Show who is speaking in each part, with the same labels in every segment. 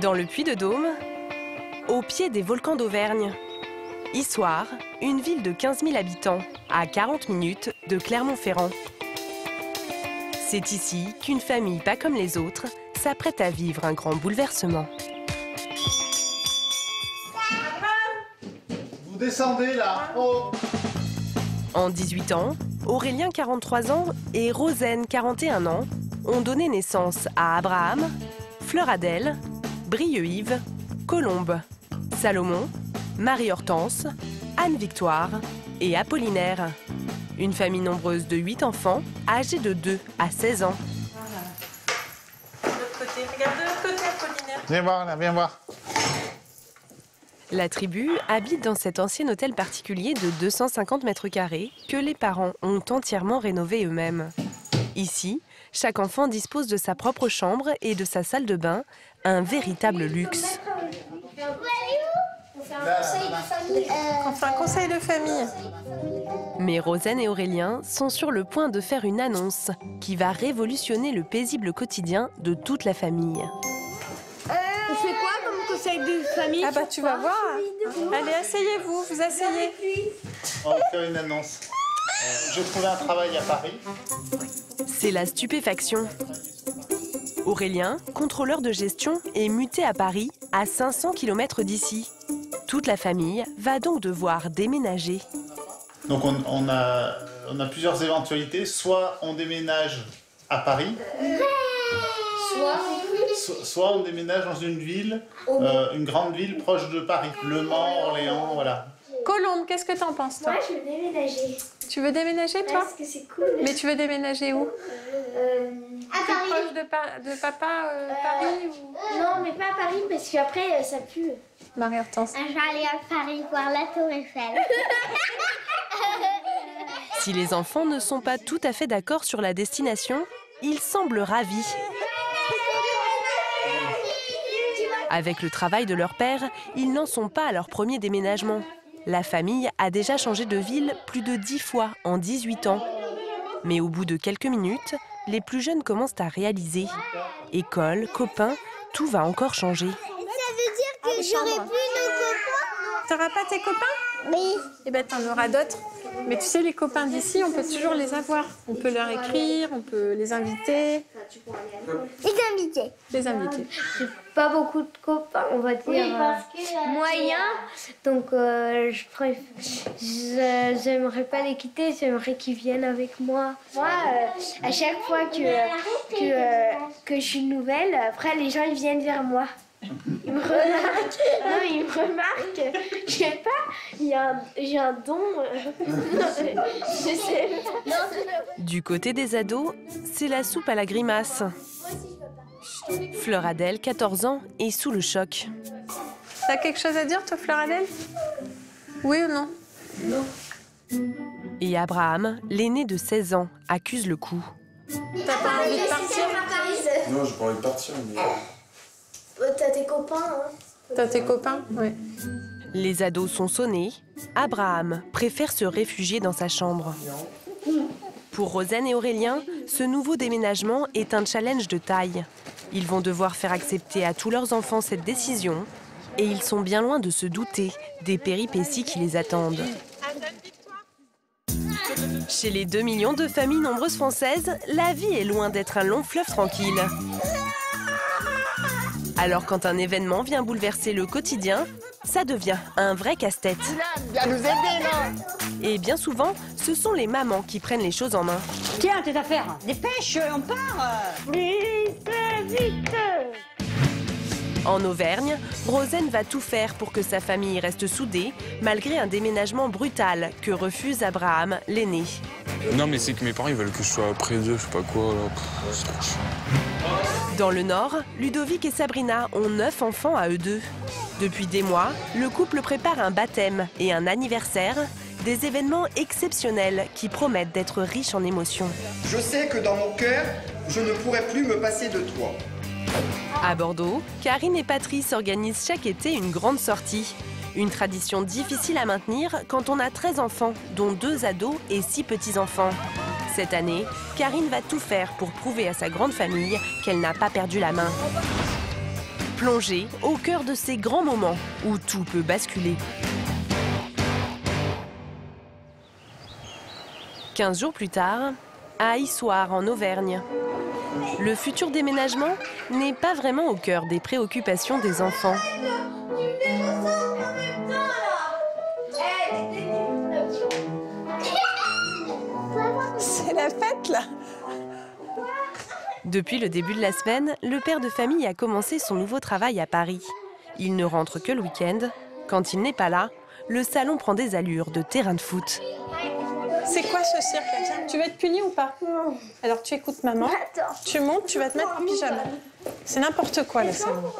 Speaker 1: Dans le Puy-de-Dôme, au pied des volcans d'Auvergne. Issoire, une ville de 15 000 habitants, à 40 minutes de Clermont-Ferrand. C'est ici qu'une famille pas comme les autres s'apprête à vivre un grand bouleversement.
Speaker 2: Vous descendez là. Oh.
Speaker 1: En 18 ans, Aurélien, 43 ans, et Rosaine, 41 ans, ont donné naissance à Abraham, Fleur-Adèle, Brieux-Yves, Colombe, Salomon, Marie-Hortense, Anne-Victoire et Apollinaire. Une famille nombreuse de 8 enfants, âgés de 2 à 16 ans.
Speaker 3: De l'autre côté, regarde de l'autre côté, Apollinaire.
Speaker 2: Viens voir là, viens voir.
Speaker 1: La tribu habite dans cet ancien hôtel particulier de 250 mètres carrés que les parents ont entièrement rénové eux-mêmes. Ici, chaque enfant dispose de sa propre chambre et de sa salle de bain, un véritable luxe.
Speaker 3: On fait un conseil de famille.
Speaker 1: Mais Rosaine et Aurélien sont sur le point de faire une annonce qui va révolutionner le paisible quotidien de toute la famille.
Speaker 4: On fait quoi comme conseil de famille?
Speaker 3: Ah bah tu vas voir. Allez, asseyez-vous, vous asseyez.
Speaker 2: On va faire une annonce. J'ai trouvé un travail à Paris.
Speaker 1: C'est la stupéfaction. Aurélien, contrôleur de gestion, est muté à Paris, à 500 km d'ici. Toute la famille va donc devoir déménager.
Speaker 2: Donc on a plusieurs éventualités. Soit on déménage à Paris, soit on déménage dans une ville, une grande ville proche de Paris. Le Mans, Orléans, voilà.
Speaker 3: Colombe, qu'est-ce que t'en penses, toi?
Speaker 4: Moi, je veux déménager.
Speaker 3: Tu veux déménager, toi?
Speaker 4: Parce que c'est cool.
Speaker 3: Mais tu veux déménager où?
Speaker 4: À Paris.
Speaker 3: Proche de papa, Paris ou...
Speaker 4: Non, mais pas à Paris, parce qu'après, ça pue.
Speaker 3: Marie-Hortense.
Speaker 4: Je vais aller à Paris voir la Tour Eiffel.
Speaker 1: Si les enfants ne sont pas tout à fait d'accord sur la destination, ils semblent ravis. Avec le travail de leur père, ils n'en sont pas à leur premier déménagement. La famille a déjà changé de ville plus de 10 fois en 18 ans. Mais au bout de quelques minutes, les plus jeunes commencent à réaliser. École, copains, tout va encore changer.
Speaker 4: Ça veut dire que j'aurai plus de copains?
Speaker 3: T'auras pas tes copains?
Speaker 4: Oui.
Speaker 3: Eh ben t'en auras d'autres. Mais tu sais, les copains d'ici, on peut toujours les avoir. On peut leur écrire, on peut les inviter.
Speaker 4: Les invités.
Speaker 3: Les inviter.
Speaker 4: J'ai pas beaucoup de copains, on va dire moyens. Donc j'aimerais pas les quitter, j'aimerais qu'ils viennent avec moi. Moi, à chaque fois que je suis nouvelle, après les gens ils viennent vers moi. Ils me remarquent. Non, ils me remarquent. Je sais pas, j'ai un don. Je sais pas.
Speaker 1: Du côté des ados, c'est la soupe à la grimace. Fleur-Adèle, 14 ans, est sous le choc.
Speaker 3: T'as quelque chose à dire, toi, Fleur-Adèle? Oui ou non?
Speaker 4: Non.
Speaker 1: Et Abraham, l'aîné de 16 ans, accuse le coup.
Speaker 3: T'as pas envie de partir?
Speaker 5: Non, j'ai pas envie de partir, mais...
Speaker 4: T'as tes copains, hein?
Speaker 3: T'as tes copains? Oui.
Speaker 1: Les ados sont sonnés. Abraham préfère se réfugier dans sa chambre. Pour Rosaine et Aurélien, ce nouveau déménagement est un challenge de taille. Ils vont devoir faire accepter à tous leurs enfants cette décision et ils sont bien loin de se douter des péripéties qui les attendent. Chez les 2 millions de familles nombreuses françaises, la vie est loin d'être un long fleuve tranquille. Alors quand un événement vient bouleverser le quotidien, ça devient un vrai casse-tête.
Speaker 6: Viens nous aider, là.
Speaker 1: Et bien souvent, ce sont les mamans qui prennent les choses en main.
Speaker 6: Tiens, tes affaires. Dépêche, on part.
Speaker 4: Vite, vite.
Speaker 1: En Auvergne, Rosaine va tout faire pour que sa famille reste soudée, malgré un déménagement brutal que refuse Abraham, l'aîné.
Speaker 5: Non, mais c'est que mes parents, ils veulent que je sois près d'eux, je sais pas quoi, là. C'est trop chiant.
Speaker 1: Dans le Nord, Ludovic et Sabrina ont 9 enfants à eux deux. Depuis des mois, le couple prépare un baptême et un anniversaire, des événements exceptionnels qui promettent d'être riches en émotions.
Speaker 7: Je sais que dans mon cœur, je ne pourrai plus me passer de toi.
Speaker 1: À Bordeaux, Karine et Patrice organisent chaque été une grande sortie. Une tradition difficile à maintenir quand on a 13 enfants, dont 2 ados et 6 petits-enfants. Cette année, Karine va tout faire pour prouver à sa grande famille qu'elle n'a pas perdu la main. Plongée au cœur de ces grands moments où tout peut basculer. 15 jours plus tard, à Issoire, en Auvergne. Le futur déménagement n'est pas vraiment au cœur des préoccupations des enfants.
Speaker 3: C'est la fête, là.
Speaker 1: Depuis le début de la semaine, le père de famille a commencé son nouveau travail à Paris. Il ne rentre que le week-end. Quand il n'est pas là, le salon prend des allures de terrain de foot.
Speaker 3: C'est quoi ce cirque là? Tiens, tu vas être puni ou pas? Non. Alors tu écoutes maman, tu montes, tu vas te mettre en pyjama. C'est n'importe quoi, le salon.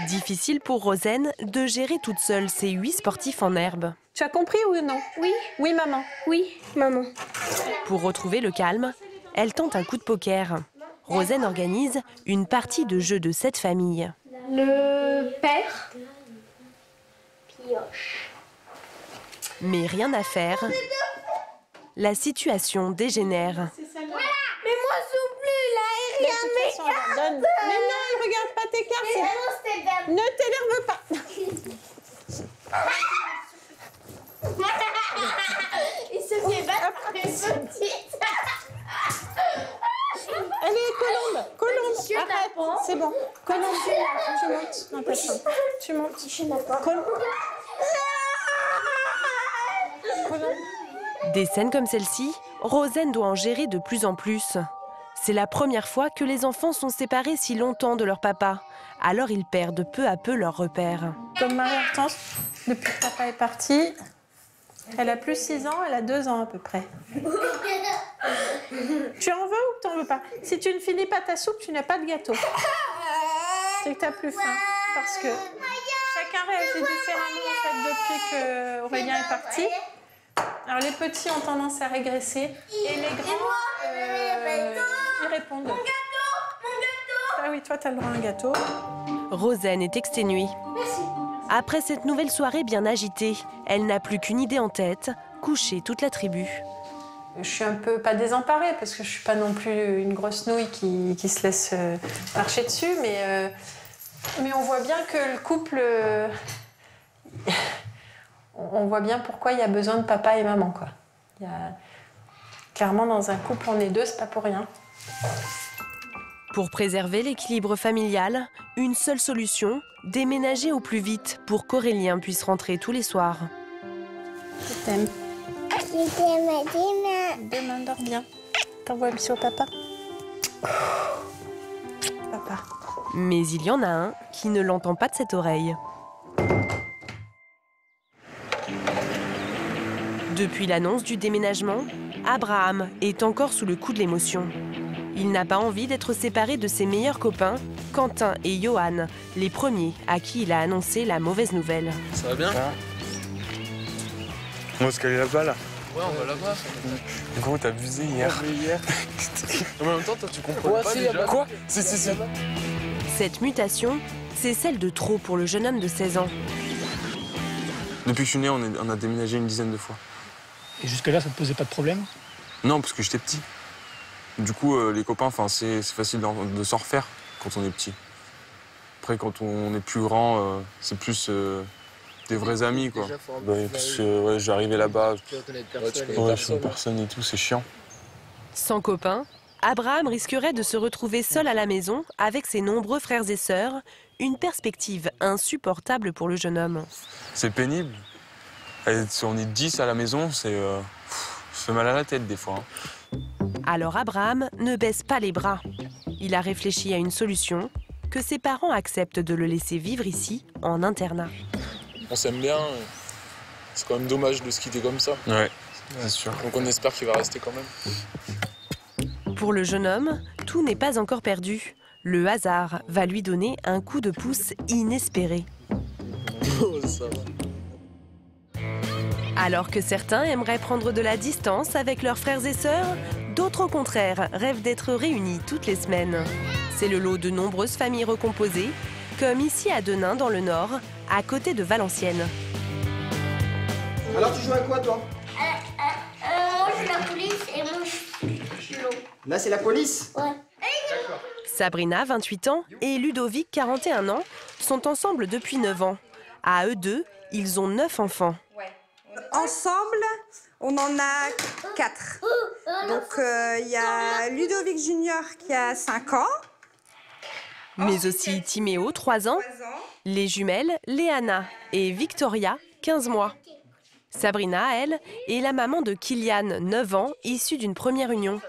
Speaker 1: Difficile pour Rosen de gérer toute seule ces 8 sportifs en herbe.
Speaker 3: Tu as compris ou non?
Speaker 4: Oui.
Speaker 3: Oui, maman.
Speaker 4: Oui, maman.
Speaker 1: Pour retrouver le calme, elle tente un coup de poker. Rosen organise une partie de jeu de 7 familles.
Speaker 4: Le père. Pioche.
Speaker 1: Mais rien à faire. La situation dégénère.
Speaker 4: Mais moi non plus, là, et rien
Speaker 3: Mais non, elle regarde pas tes cartes. Ne t'énerve pas.
Speaker 4: Il se fait battre par une petite.
Speaker 3: Allez, Colombe, arrête, c'est bon. Colombe, tu montes. Non, pas ça. Tu montes. Colombe.
Speaker 1: Des scènes comme celle-ci, Rosen doit en gérer de plus en plus. C'est la première fois que les enfants sont séparés si longtemps de leur papa. Alors ils perdent peu à peu leurs repères.
Speaker 3: Comme Marie-Hortense, depuis que papa est parti, elle a plus 6 ans, elle a 2 ans à peu près. Tu en veux ou t'en veux pas? Si tu ne finis pas ta soupe, tu n'as pas de gâteau. C'est que t'as plus faim. Parce que chacun réagit différemment en fait, depuis que Aurélien est parti. Alors les petits ont tendance à régresser et les grands, ils répondent. Ah oui, toi t'as le droit à un gâteau.
Speaker 1: Rosen est exténuée. Après cette nouvelle soirée bien agitée, elle n'a plus qu'une idée en tête, coucher toute la tribu.
Speaker 3: Je suis un peu, pas désemparée, parce que je suis pas non plus une grosse nouille qui se laisse marcher dessus, mais on voit bien que le couple... on voit bien pourquoi il y a besoin de papa et maman, quoi. Clairement, dans un couple, on est 2, c'est pas pour rien.
Speaker 1: Pour préserver l'équilibre familial, une seule solution, déménager au plus vite pour qu'Aurélien puisse rentrer tous les soirs.
Speaker 3: Je t'aime. Demain, dors bien. T'envoies un bisou au papa. Papa.
Speaker 1: Mais il y en a un qui ne l'entend pas de cette oreille. Depuis l'annonce du déménagement, Abraham est encore sous le coup de l'émotion. Il n'a pas envie d'être séparé de ses meilleurs copains, Quentin et Johan, les premiers à qui il a annoncé la mauvaise nouvelle.
Speaker 5: Ça va bien? On va se caler là-bas, là. Ouais, on va là-bas. Gros, t'as abusé hier. En même temps, toi, tu comprends pas déjà. Quoi? Si.
Speaker 1: Cette mutation, c'est celle de trop pour le jeune homme de 16 ans.
Speaker 5: Depuis que je suis né, on a déménagé une dizaine de fois.
Speaker 8: Et jusque-là, ça te posait pas de problème?
Speaker 5: Non, parce que j'étais petit. Du coup, les copains, c'est facile de s'en refaire quand on est petit. Après, quand on est plus grand, c'est plus des vrais amis, quoi. Parce que j'arrivais là-bas, je connais personne et tout, c'est chiant.
Speaker 1: Sans copains, Abraham risquerait de se retrouver seul à la maison avec ses nombreux frères et sœurs, une perspective insupportable pour le jeune homme.
Speaker 5: C'est pénible. Si on est 10 à la maison, ça fait mal à la tête des fois.
Speaker 1: Alors Abraham ne baisse pas les bras. Il a réfléchi à une solution, que ses parents acceptent de le laisser vivre ici, en internat.
Speaker 9: On s'aime bien, c'est quand même dommage de se quitter comme ça.
Speaker 5: Ouais, c'est sûr.
Speaker 9: Donc on espère qu'il va rester quand même.
Speaker 1: Pour le jeune homme, tout n'est pas encore perdu. Le hasard va lui donner un coup de pouce inespéré.
Speaker 9: Oh, ça va.
Speaker 1: Alors que certains aimeraient prendre de la distance avec leurs frères et sœurs, d'autres au contraire rêvent d'être réunis toutes les semaines. C'est le lot de nombreuses familles recomposées, comme ici à Denain dans le Nord, à côté de Valenciennes.
Speaker 7: Alors tu joues à quoi toi?
Speaker 4: Moi je suis la police et moi je suis l'eau.
Speaker 7: Là c'est la police?
Speaker 4: Ouais.
Speaker 1: Sabrina, 28 ans, et Ludovic, 41 ans, sont ensemble depuis 9 ans. À eux deux, ils ont 9 enfants.
Speaker 10: Ensemble, on en a 4. Donc, il y a Ludovic Junior qui a 5 ans.
Speaker 1: Mais aussi Timéo, 3 ans, les jumelles Léana et Victoria, 15 mois. Sabrina, elle, est la maman de Kylian, 9 ans, issue d'une première union.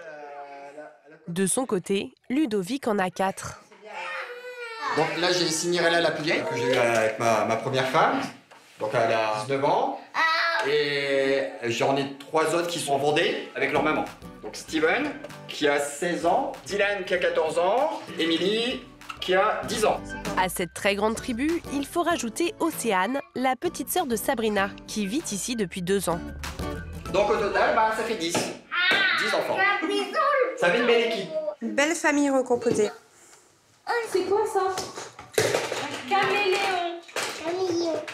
Speaker 1: De son côté, Ludovic en a 4.
Speaker 7: Donc là, j'ai Cinderella la plus vieille, que j'ai eue avec ma première femme. Donc elle a 19 ans. Et j'en ai 3 autres qui sont en Vendée avec leur maman. Donc Steven, qui a 16 ans, Dylan, qui a 14 ans, Émilie, qui a 10 ans.
Speaker 1: À cette très grande tribu, il faut rajouter Océane, la petite sœur de Sabrina, qui vit ici depuis 2 ans.
Speaker 7: Donc au total, ça fait 10. 10 enfants. Ça fait une belle équipe.
Speaker 10: Une belle famille recomposée.
Speaker 3: C'est quoi ça? Un caméléon.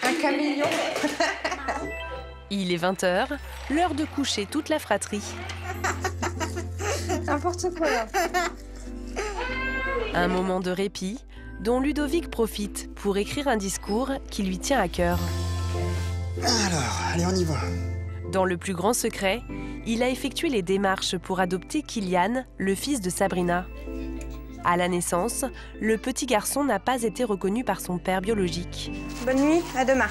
Speaker 10: Un caméléon.
Speaker 1: Il est 20h, l'heure de coucher toute la fratrie.
Speaker 10: N'importe quoi là.
Speaker 1: Un moment de répit dont Ludovic profite pour écrire un discours qui lui tient à cœur.
Speaker 7: Alors, allez, on y va.
Speaker 1: Dans le plus grand secret, il a effectué les démarches pour adopter Kylian, le fils de Sabrina. À la naissance, le petit garçon n'a pas été reconnu par son père biologique.
Speaker 10: Bonne nuit, à demain.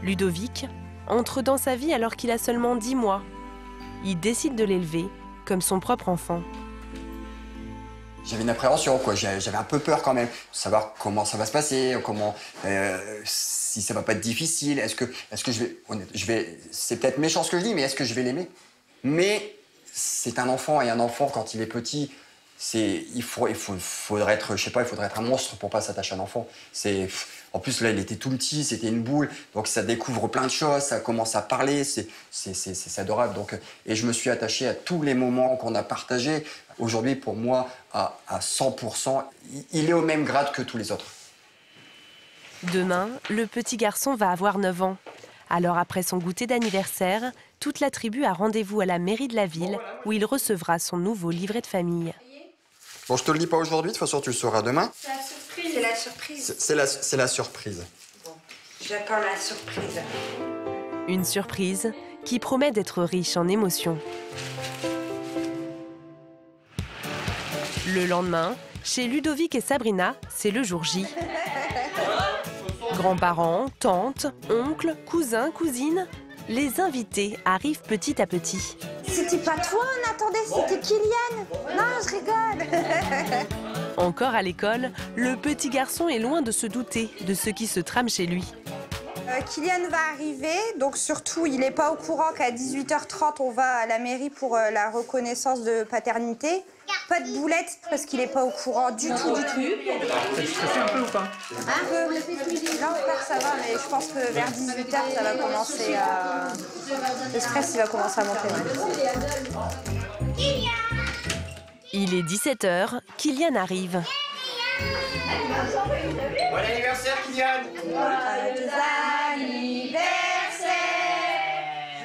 Speaker 1: Ludovic entre dans sa vie alors qu'il a seulement 10 mois. Il décide de l'élever comme son propre enfant.
Speaker 7: J'avais une appréhension, quoi. J'avais un peu peur quand même, de savoir comment ça va se passer, si ça va pas être difficile. Est-ce que je vais, c'est peut-être méchant ce que je dis, mais est-ce que je vais l'aimer? Mais c'est un enfant, et un enfant quand il est petit, il faudrait être, je sais pas, il faudrait être un monstre pour pas s'attacher à un enfant. En plus là, il était tout petit, c'était une boule, donc ça découvre plein de choses, ça commence à parler, c'est adorable. Donc, et je me suis attaché à tous les moments qu'on a partagés. Aujourd'hui, pour moi, à 100%, il est au même grade que tous les autres.
Speaker 1: Demain, le petit garçon va avoir 9 ans. Alors après son goûter d'anniversaire, toute la tribu a rendez-vous à la mairie de la ville où il recevra son nouveau livret de famille.
Speaker 7: Bon, je te le dis pas aujourd'hui, de toute façon tu le sauras demain.
Speaker 10: C'est la surprise.
Speaker 7: C'est la surprise.
Speaker 10: Bon, j'attends la surprise.
Speaker 1: Une surprise qui promet d'être riche en émotions. Le lendemain, chez Ludovic et Sabrina, c'est le jour J. Grands-parents, tantes, oncles, cousins, cousines, les invités arrivent petit à petit.
Speaker 10: C'était pas toi, on attendait, c'était Kylian. Non, je rigole.
Speaker 1: Encore à l'école, le petit garçon est loin de se douter de ce qui se trame chez lui.
Speaker 10: Kylian va arriver, donc surtout, il n'est pas au courant qu'à 18h30, on va à la mairie pour la reconnaissance de paternité. Pas de boulette, parce qu'il n'est pas au courant du tout.
Speaker 8: T'es stressé un peu ou pas?
Speaker 10: Un peu. Là encore, ça va, mais je pense que vers 18h, ça va commencer à... Le stress, il va commencer à monter.
Speaker 1: Il est 17h, Kylian arrive.
Speaker 7: Bon anniversaire, Kylian!
Speaker 10: Joyeux anniversaire!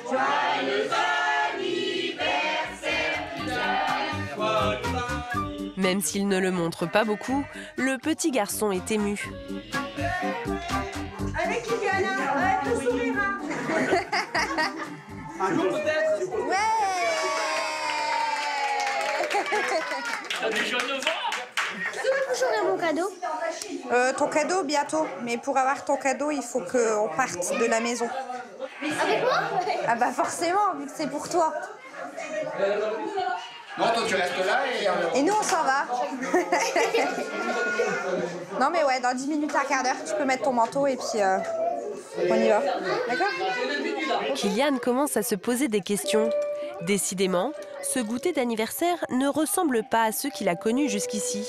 Speaker 10: Joyeux
Speaker 1: Même s'il ne le montre pas beaucoup, le petit garçon est ému.
Speaker 10: Avec Kylian, ouais, le sourire.
Speaker 8: Un jour peut-être?
Speaker 10: Ouais!
Speaker 8: T'as déjà 9 ans?
Speaker 4: J'aurai mon cadeau.
Speaker 10: Ton cadeau, bientôt. Mais pour avoir ton cadeau, il faut qu'on parte de la maison.
Speaker 4: Avec moi?
Speaker 10: Ah bah forcément, vu que c'est pour toi.
Speaker 7: Non, toi tu restes là et...
Speaker 10: Et nous, on s'en va. Non mais ouais, dans 10 minutes, un quart d'heure, tu peux mettre ton manteau et puis on y va. D'accord?
Speaker 1: Kylian commence à se poser des questions. Décidément, ce goûter d'anniversaire ne ressemble pas à ceux qu'il a connus jusqu'ici.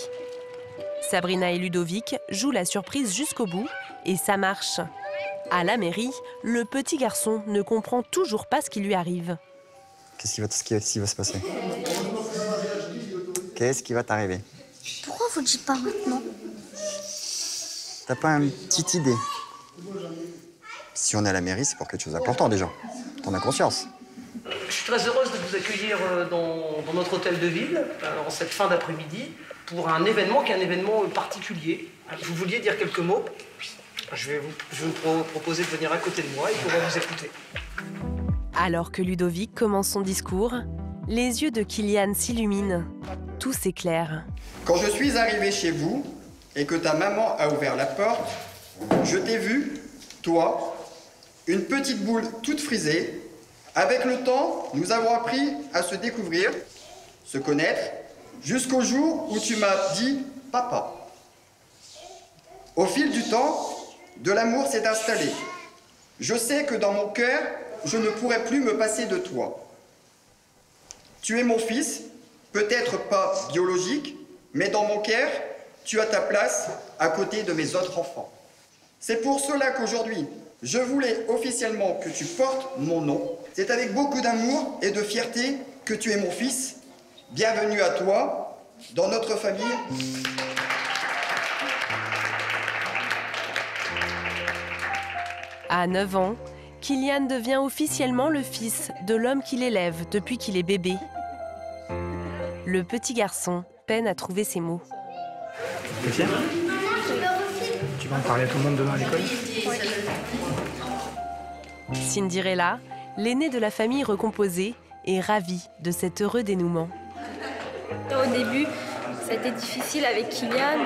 Speaker 1: Sabrina et Ludovic jouent la surprise jusqu'au bout et ça marche. À la mairie, le petit garçon ne comprend toujours pas ce qui lui arrive.
Speaker 7: Qu'est-ce qui va se passer? Qu'est-ce qui va t'arriver?
Speaker 4: Pourquoi vous dites pas maintenant?
Speaker 7: T'as pas une petite idée? Si on est à la mairie, c'est pour quelque chose d'important déjà. T'en as conscience?
Speaker 11: Je suis très heureuse de vous accueillir dans notre hôtel de ville, en cette fin d'après-midi, pour un événement qui est un événement particulier. Vous vouliez dire quelques mots? Je vais vous proposer de venir à côté de moi et qu'on va vous écouter.
Speaker 1: Alors que Ludovic commence son discours, les yeux de Kylian s'illuminent. Tout s'éclaire.
Speaker 7: Quand je suis arrivé chez vous et que ta maman a ouvert la porte, je t'ai vu, toi, une petite boule toute frisée. Avec le temps, nous avons appris à se découvrir, se connaître, jusqu'au jour où tu m'as dit « papa ». Au fil du temps, de l'amour s'est installé. Je sais que dans mon cœur, je ne pourrai plus me passer de toi. Tu es mon fils, peut-être pas biologique, mais dans mon cœur, tu as ta place à côté de mes autres enfants. C'est pour cela qu'aujourd'hui, je voulais officiellement que tu portes mon nom. C'est avec beaucoup d'amour et de fierté que tu es mon fils. Bienvenue à toi, dans notre famille.
Speaker 1: À 9 ans, Kylian devient officiellement le fils de l'homme qui l'élève depuis qu'il est bébé. Le petit garçon peine à trouver ses mots.
Speaker 8: T'es fier? Tu vas en parler à tout le monde demain à l'école?
Speaker 1: Cinderella, l'aînée de la famille recomposée, est ravie de cet heureux dénouement.
Speaker 12: Au début, ça a été difficile avec Kylian.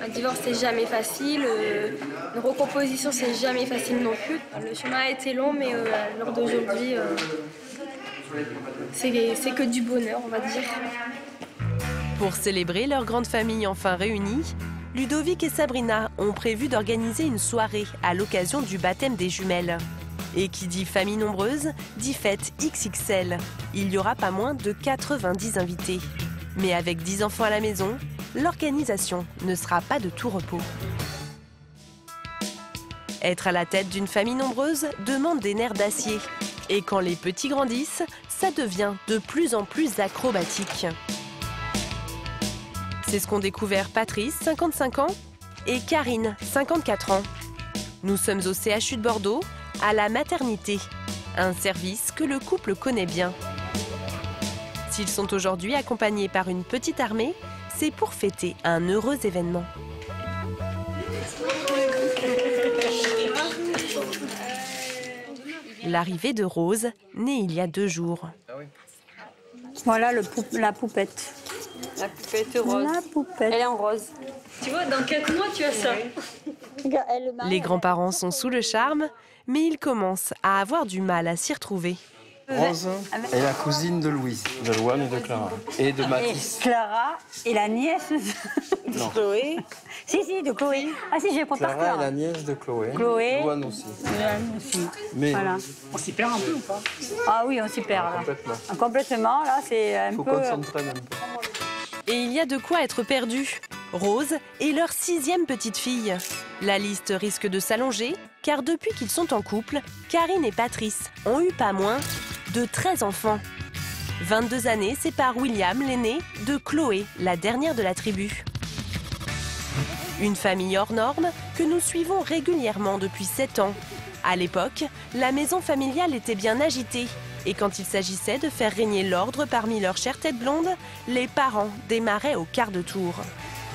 Speaker 12: Un divorce, c'est jamais facile. Une recomposition, c'est jamais facile non plus. Le chemin a été long, mais à l'heure d'aujourd'hui, c'est que du bonheur, on va dire.
Speaker 1: Pour célébrer leur grande famille enfin réunie, Ludovic et Sabrina ont prévu d'organiser une soirée à l'occasion du baptême des jumelles. Et qui dit famille nombreuse, dit fête XXL. Il y aura pas moins de 90 invités. Mais avec 10 enfants à la maison, l'organisation ne sera pas de tout repos. Être à la tête d'une famille nombreuse demande des nerfs d'acier. Et quand les petits grandissent, ça devient de plus en plus acrobatique. C'est ce qu'ont découvert Patrice, 55 ans, et Karine, 54 ans. Nous sommes au CHU de Bordeaux, à la maternité, un service que le couple connaît bien. S'ils sont aujourd'hui accompagnés par une petite armée, c'est pour fêter un heureux événement. L'arrivée de Rose, née il y a 2 jours.
Speaker 6: Voilà la poupette.
Speaker 12: La poupette rose.
Speaker 6: La poupette.
Speaker 12: Elle est en rose. Tu vois, dans 4 mois, tu as ça.
Speaker 1: Les grands-parents sont sous le charme, mais ils commencent à avoir du mal à s'y retrouver.
Speaker 13: Rose est la cousine de Louise, de Louane et de Clara. Et de Mathis.
Speaker 6: Et Clara est la nièce de Chloé. Si, de Chloé. Ah si, j'ai pas par
Speaker 13: Clara
Speaker 6: cœur.
Speaker 13: est la nièce de Chloé.
Speaker 6: Chloé.
Speaker 13: Louane aussi.
Speaker 6: Louane aussi.
Speaker 13: Mais
Speaker 6: voilà.
Speaker 8: On s'y perd un peu ou pas?
Speaker 6: Ah oui, on s'y perd là.
Speaker 13: Complètement.
Speaker 6: Complètement, là, c'est un
Speaker 13: faut
Speaker 6: peu...
Speaker 13: qu'on s'entraîne un peu.
Speaker 1: Et il y a de quoi être perdu. Rose est leur 6e petite fille. La liste risque de s'allonger, car depuis qu'ils sont en couple, Karine et Patrice ont eu pas moins de 13 enfants. 22 années séparent William, l'aîné, de Chloé, la dernière de la tribu. Une famille hors norme que nous suivons régulièrement depuis 7 ans. À l'époque, la maison familiale était bien agitée. Et quand il s'agissait de faire régner l'ordre parmi leurs chères têtes blondes, les parents démarraient au quart de tour.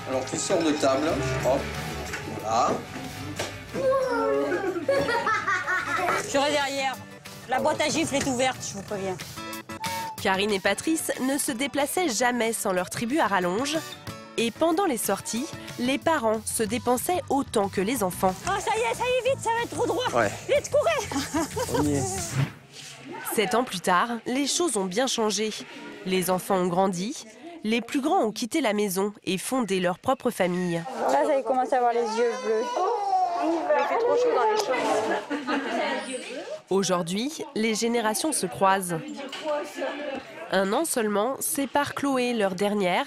Speaker 13: Alors tu sors de table, hop, voilà.
Speaker 6: Je serai derrière. La boîte à gifles est ouverte, je vous préviens.
Speaker 1: Karine et Patrice ne se déplaçaient jamais sans leur tribu à rallonge. Et pendant les sorties, les parents se dépensaient autant que les enfants.
Speaker 6: Ah ça y est, vite, ça va être trop droit.
Speaker 13: Ouais.
Speaker 6: Vite, courez.
Speaker 13: On y est.
Speaker 1: 7 ans plus tard, les choses ont bien changé. Les enfants ont grandi, les plus grands ont quitté la maison et fondé leur propre famille.
Speaker 6: Là, ça commence à avoir les yeux bleus.
Speaker 12: Il fait trop chaud dans les chambres.
Speaker 1: Aujourd'hui, les générations se croisent. 1 an seulement sépare Chloé, leur dernière,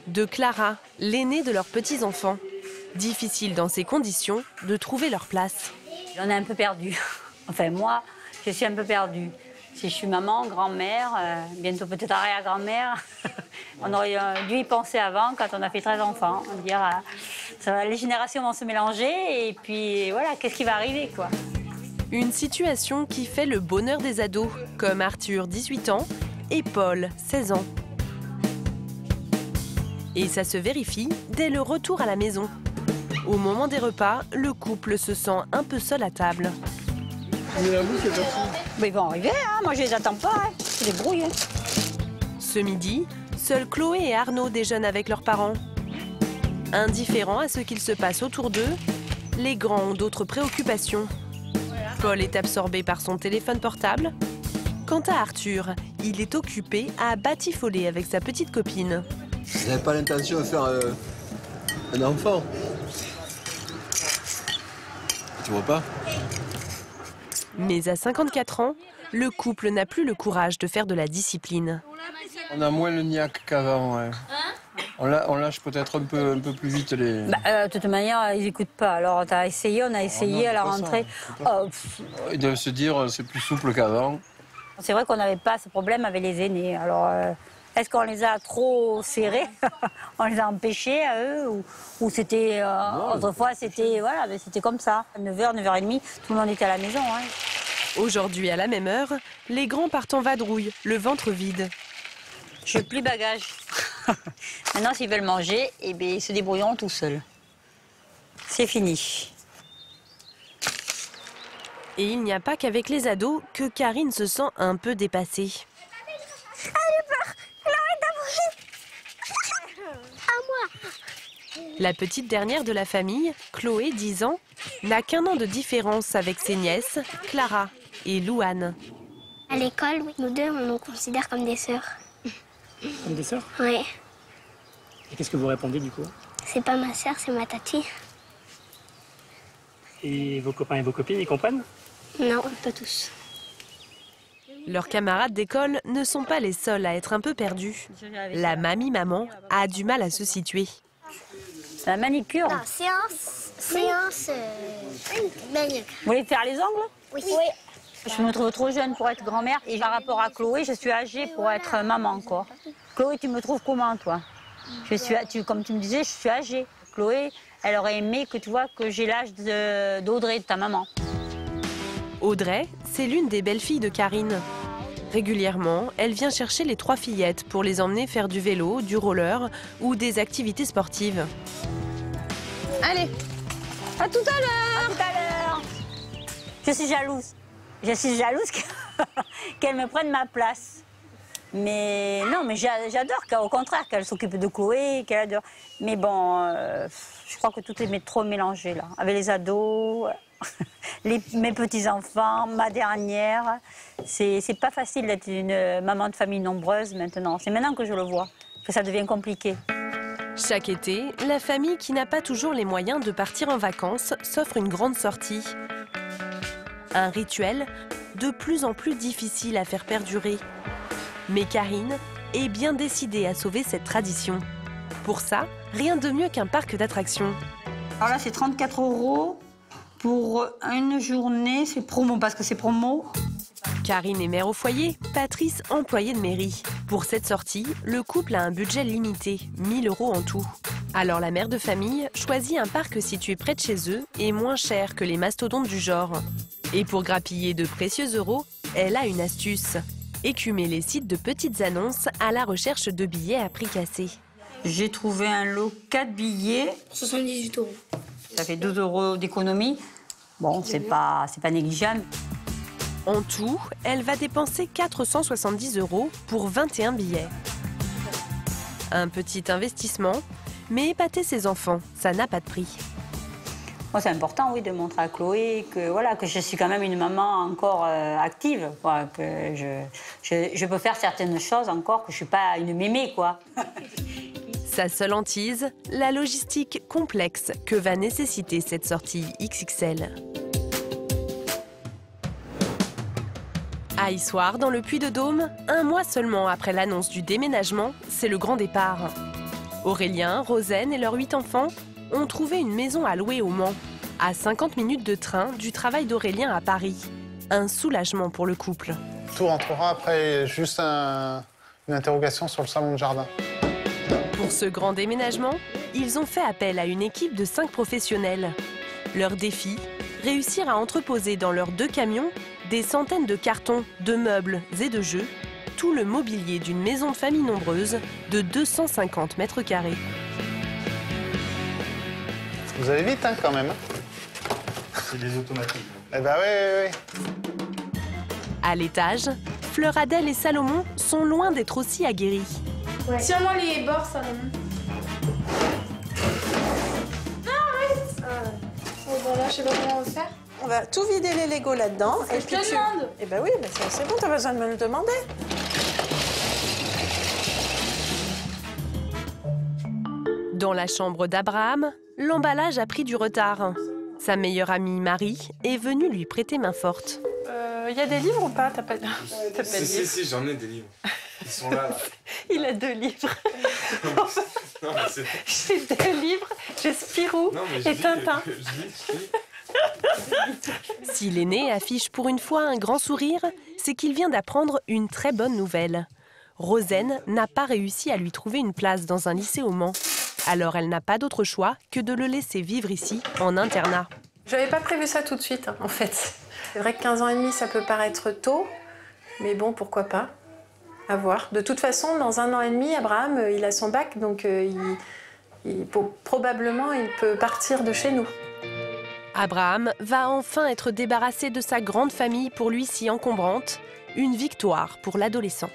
Speaker 1: de Clara, l'aînée de leurs petits-enfants. Difficile dans ces conditions de trouver leur place.
Speaker 6: On est un peu perdu. Enfin, moi, je suis un peu perdue. Si je suis maman, grand-mère, bientôt peut-être arrière-grand-mère, on aurait dû y penser avant quand on a fait 13 enfants. Dire, les générations vont se mélanger et puis voilà, qu'est-ce qui va arriver, quoi.
Speaker 1: Une situation qui fait le bonheur des ados, comme Arthur, 18 ans, et Paul, 16 ans. Et ça se vérifie dès le retour à la maison. Au moment des repas, le couple se sent un peu seul à table.
Speaker 6: Mais ils vont arriver, hein. Moi je les attends pas, hein. Je les brouille. Hein.
Speaker 1: Ce midi, seuls Chloé et Arnaud déjeunent avec leurs parents. Indifférents à ce qu'il se passe autour d'eux, les grands ont d'autres préoccupations. Paul est absorbé par son téléphone portable. Quant à Arthur, il est occupé à batifoler avec sa petite copine.
Speaker 13: Vous n'avez pas l'intention de faire un enfant? Tu vois pas?
Speaker 1: Mais à 54 ans, le couple n'a plus le courage de faire de la discipline.
Speaker 13: On a moins le niaque qu'avant. Ouais. On lâche peut-être un peu plus vite les...
Speaker 6: De toute manière, ils n'écoutent pas. Alors, on a essayé à la rentrée.
Speaker 13: Et de se dire, c'est plus souple qu'avant.
Speaker 6: C'est vrai qu'on n'avait pas ce problème avec les aînés. Alors, est-ce qu'on les a trop serrés? On les a empêchés à eux? Ou c'était... autrefois, c'était voilà, comme ça. 9h, 9h30, tout le monde était à la maison. Hein.
Speaker 1: Aujourd'hui, à la même heure, les grands partent en vadrouille, le ventre vide.
Speaker 6: Je n'ai plus de bagages. Maintenant, s'ils veulent manger, eh bien, ils se débrouilleront tout seuls. C'est fini.
Speaker 1: Et il n'y a pas qu'avec les ados que Karine se sent un peu dépassée.
Speaker 4: Ah, j'ai peur. À moi.
Speaker 1: La petite dernière de la famille, Chloé, 10 ans, n'a qu'1 an de différence avec ses nièces, Clara et Louane.
Speaker 4: À l'école, nous deux, on nous considère comme des sœurs.
Speaker 8: Comme des sœurs?
Speaker 4: Oui.
Speaker 8: Et qu'est-ce que vous répondez du coup?
Speaker 4: C'est pas ma sœur, c'est ma tati.
Speaker 8: Et vos copains et vos copines, ils comprennent?
Speaker 4: Non, pas tous.
Speaker 1: Leurs camarades d'école ne sont pas les seuls à être un peu perdus. La mamie-maman a du mal à se situer.
Speaker 6: La manicure.
Speaker 4: Non, séance manucure.
Speaker 6: Vous voulez faire les ongles?
Speaker 4: Oui.
Speaker 6: Je me trouve trop jeune pour être grand-mère. Et par rapport à Chloé, je suis âgée pour être maman encore. Chloé, tu me trouves comment, toi? Comme tu me disais, je suis âgée. Chloé, elle aurait aimé que tu vois que j'ai l'âge d'Audrey, de ta maman.
Speaker 1: Audrey, c'est l'une des belles-filles de Karine. Régulièrement, elle vient chercher les 3 fillettes pour les emmener faire du vélo, du roller ou des activités sportives.
Speaker 3: Allez, à tout à l'heure.
Speaker 6: À tout à l'heure. Je suis jalouse. Je suis jalouse qu'elle me prenne ma place. Mais non, mais j'adore qu'au contraire, qu'elle s'occupe de Chloé, qu'elle adore. Mais bon, je crois que tout est trop mélangé là, avec les ados, mes petits-enfants, ma dernière. C'est pas facile d'être une maman de famille nombreuse maintenant. C'est maintenant que je le vois, que ça devient compliqué.
Speaker 1: Chaque été, la famille qui n'a pas toujours les moyens de partir en vacances s'offre une grande sortie. Un rituel de plus en plus difficile à faire perdurer. Mais Karine est bien décidée à sauver cette tradition. Pour ça, rien de mieux qu'un parc d'attractions.
Speaker 6: Alors là, c'est 34 € pour une journée. C'est promo, parce que c'est promo.
Speaker 1: Karine est mère au foyer, Patrice employé de mairie. Pour cette sortie, le couple a un budget limité, 1 000 € en tout. Alors la mère de famille choisit un parc situé près de chez eux et moins cher que les mastodontes du genre. Et pour grappiller de précieux euros, elle a une astuce. Écumer les sites de petites annonces à la recherche de billets à prix cassé.
Speaker 6: J'ai trouvé un lot 4 billets.
Speaker 4: 78 €.
Speaker 6: Ça fait 2 € d'économie. Bon, c'est pas négligeable.
Speaker 1: En tout, elle va dépenser 470 € pour 21 billets. Un petit investissement, mais épater ses enfants, ça n'a pas de prix.
Speaker 6: Moi, c'est important, oui, de montrer à Chloé que, voilà, que je suis quand même une maman encore active, quoi, que je peux faire certaines choses encore, que je ne suis pas une mémé, quoi.
Speaker 1: Sa seule hantise, la logistique complexe que va nécessiter cette sortie XXL. À Issoire, dans le Puy-de-Dôme, 1 mois seulement après l'annonce du déménagement, c'est le grand départ. Aurélien, Rosen et leurs 8 enfants ont trouvé une maison à louer au Mans, à 50 minutes de train du travail d'Aurélien à Paris. Un soulagement pour le couple.
Speaker 2: Tout rentrera après juste une interrogation sur le salon de jardin.
Speaker 1: Pour ce grand déménagement, ils ont fait appel à une équipe de 5 professionnels. Leur défi, réussirent à entreposer dans leurs 2 camions des centaines de cartons, de meubles et de jeux, tout le mobilier d'une maison de famille nombreuse de 250 mètres carrés.
Speaker 2: Vous allez vite hein, quand même.
Speaker 14: C'est des automatiques.
Speaker 2: Eh ben oui.
Speaker 1: À l'étage, Fleur Adèle et Salomon sont loin d'être aussi aguerris.
Speaker 12: Ouais. Sûrement les bords, Salomon. Non, arrête. Bon, ben là, je sais pas comment on va faire.
Speaker 3: On va tout vider les Legos là-dedans.
Speaker 12: Et puis je te demande.
Speaker 3: Eh ben oui, mais c'est bon, t'as pas besoin de me le demander.
Speaker 1: Dans la chambre d'Abraham, l'emballage a pris du retard. Sa meilleure amie, Marie, est venue lui prêter main forte.
Speaker 3: Il y a des livres ou pas? T'as pas de livres?
Speaker 5: Si, j'en ai des livres. Ils sont là.
Speaker 3: Il a 2 livres.
Speaker 5: Non, mais
Speaker 3: j'ai 2 livres, j'ai Spirou et Tintin.
Speaker 1: Si l'aîné affiche pour une fois un grand sourire, c'est qu'il vient d'apprendre une très bonne nouvelle. Rosen n'a pas réussi à lui trouver une place dans un lycée au Mans. Alors elle n'a pas d'autre choix que de le laisser vivre ici, en internat.
Speaker 3: J'avais pas prévu ça tout de suite, en fait. C'est vrai que 15 ans et demi, ça peut paraître tôt, mais bon, pourquoi pas? À voir. De toute façon, dans 1 an et demi, Abraham, il a son bac, donc probablement, il peut partir de chez nous.
Speaker 1: Abraham va enfin être débarrassé de sa grande famille pour lui si encombrante. Une victoire pour l'adolescent.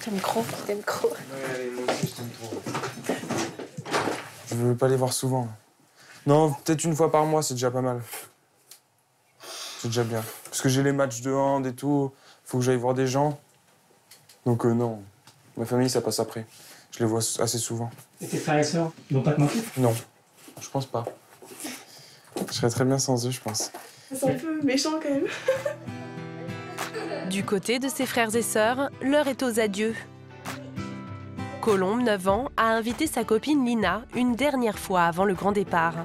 Speaker 3: T'aimes trop.
Speaker 5: Ouais, moi aussi, je t'aime trop. Je veux pas les voir souvent. Non, peut-être une fois par mois, c'est déjà pas mal. C'est déjà bien. Parce que j'ai les matchs de hand et tout, faut que j'aille voir des gens. Donc non, ma famille, ça passe après. Je les vois assez souvent.
Speaker 8: Et tes frères et sœurs, ils vont pas te manquer?
Speaker 5: Non, je pense pas. Je serais très bien sans eux, je pense.
Speaker 12: C'est un peu méchant quand même.
Speaker 1: Du côté de ses frères et sœurs, l'heure est aux adieux. Colombe, 9 ans, a invité sa copine Lina une dernière fois avant le grand départ.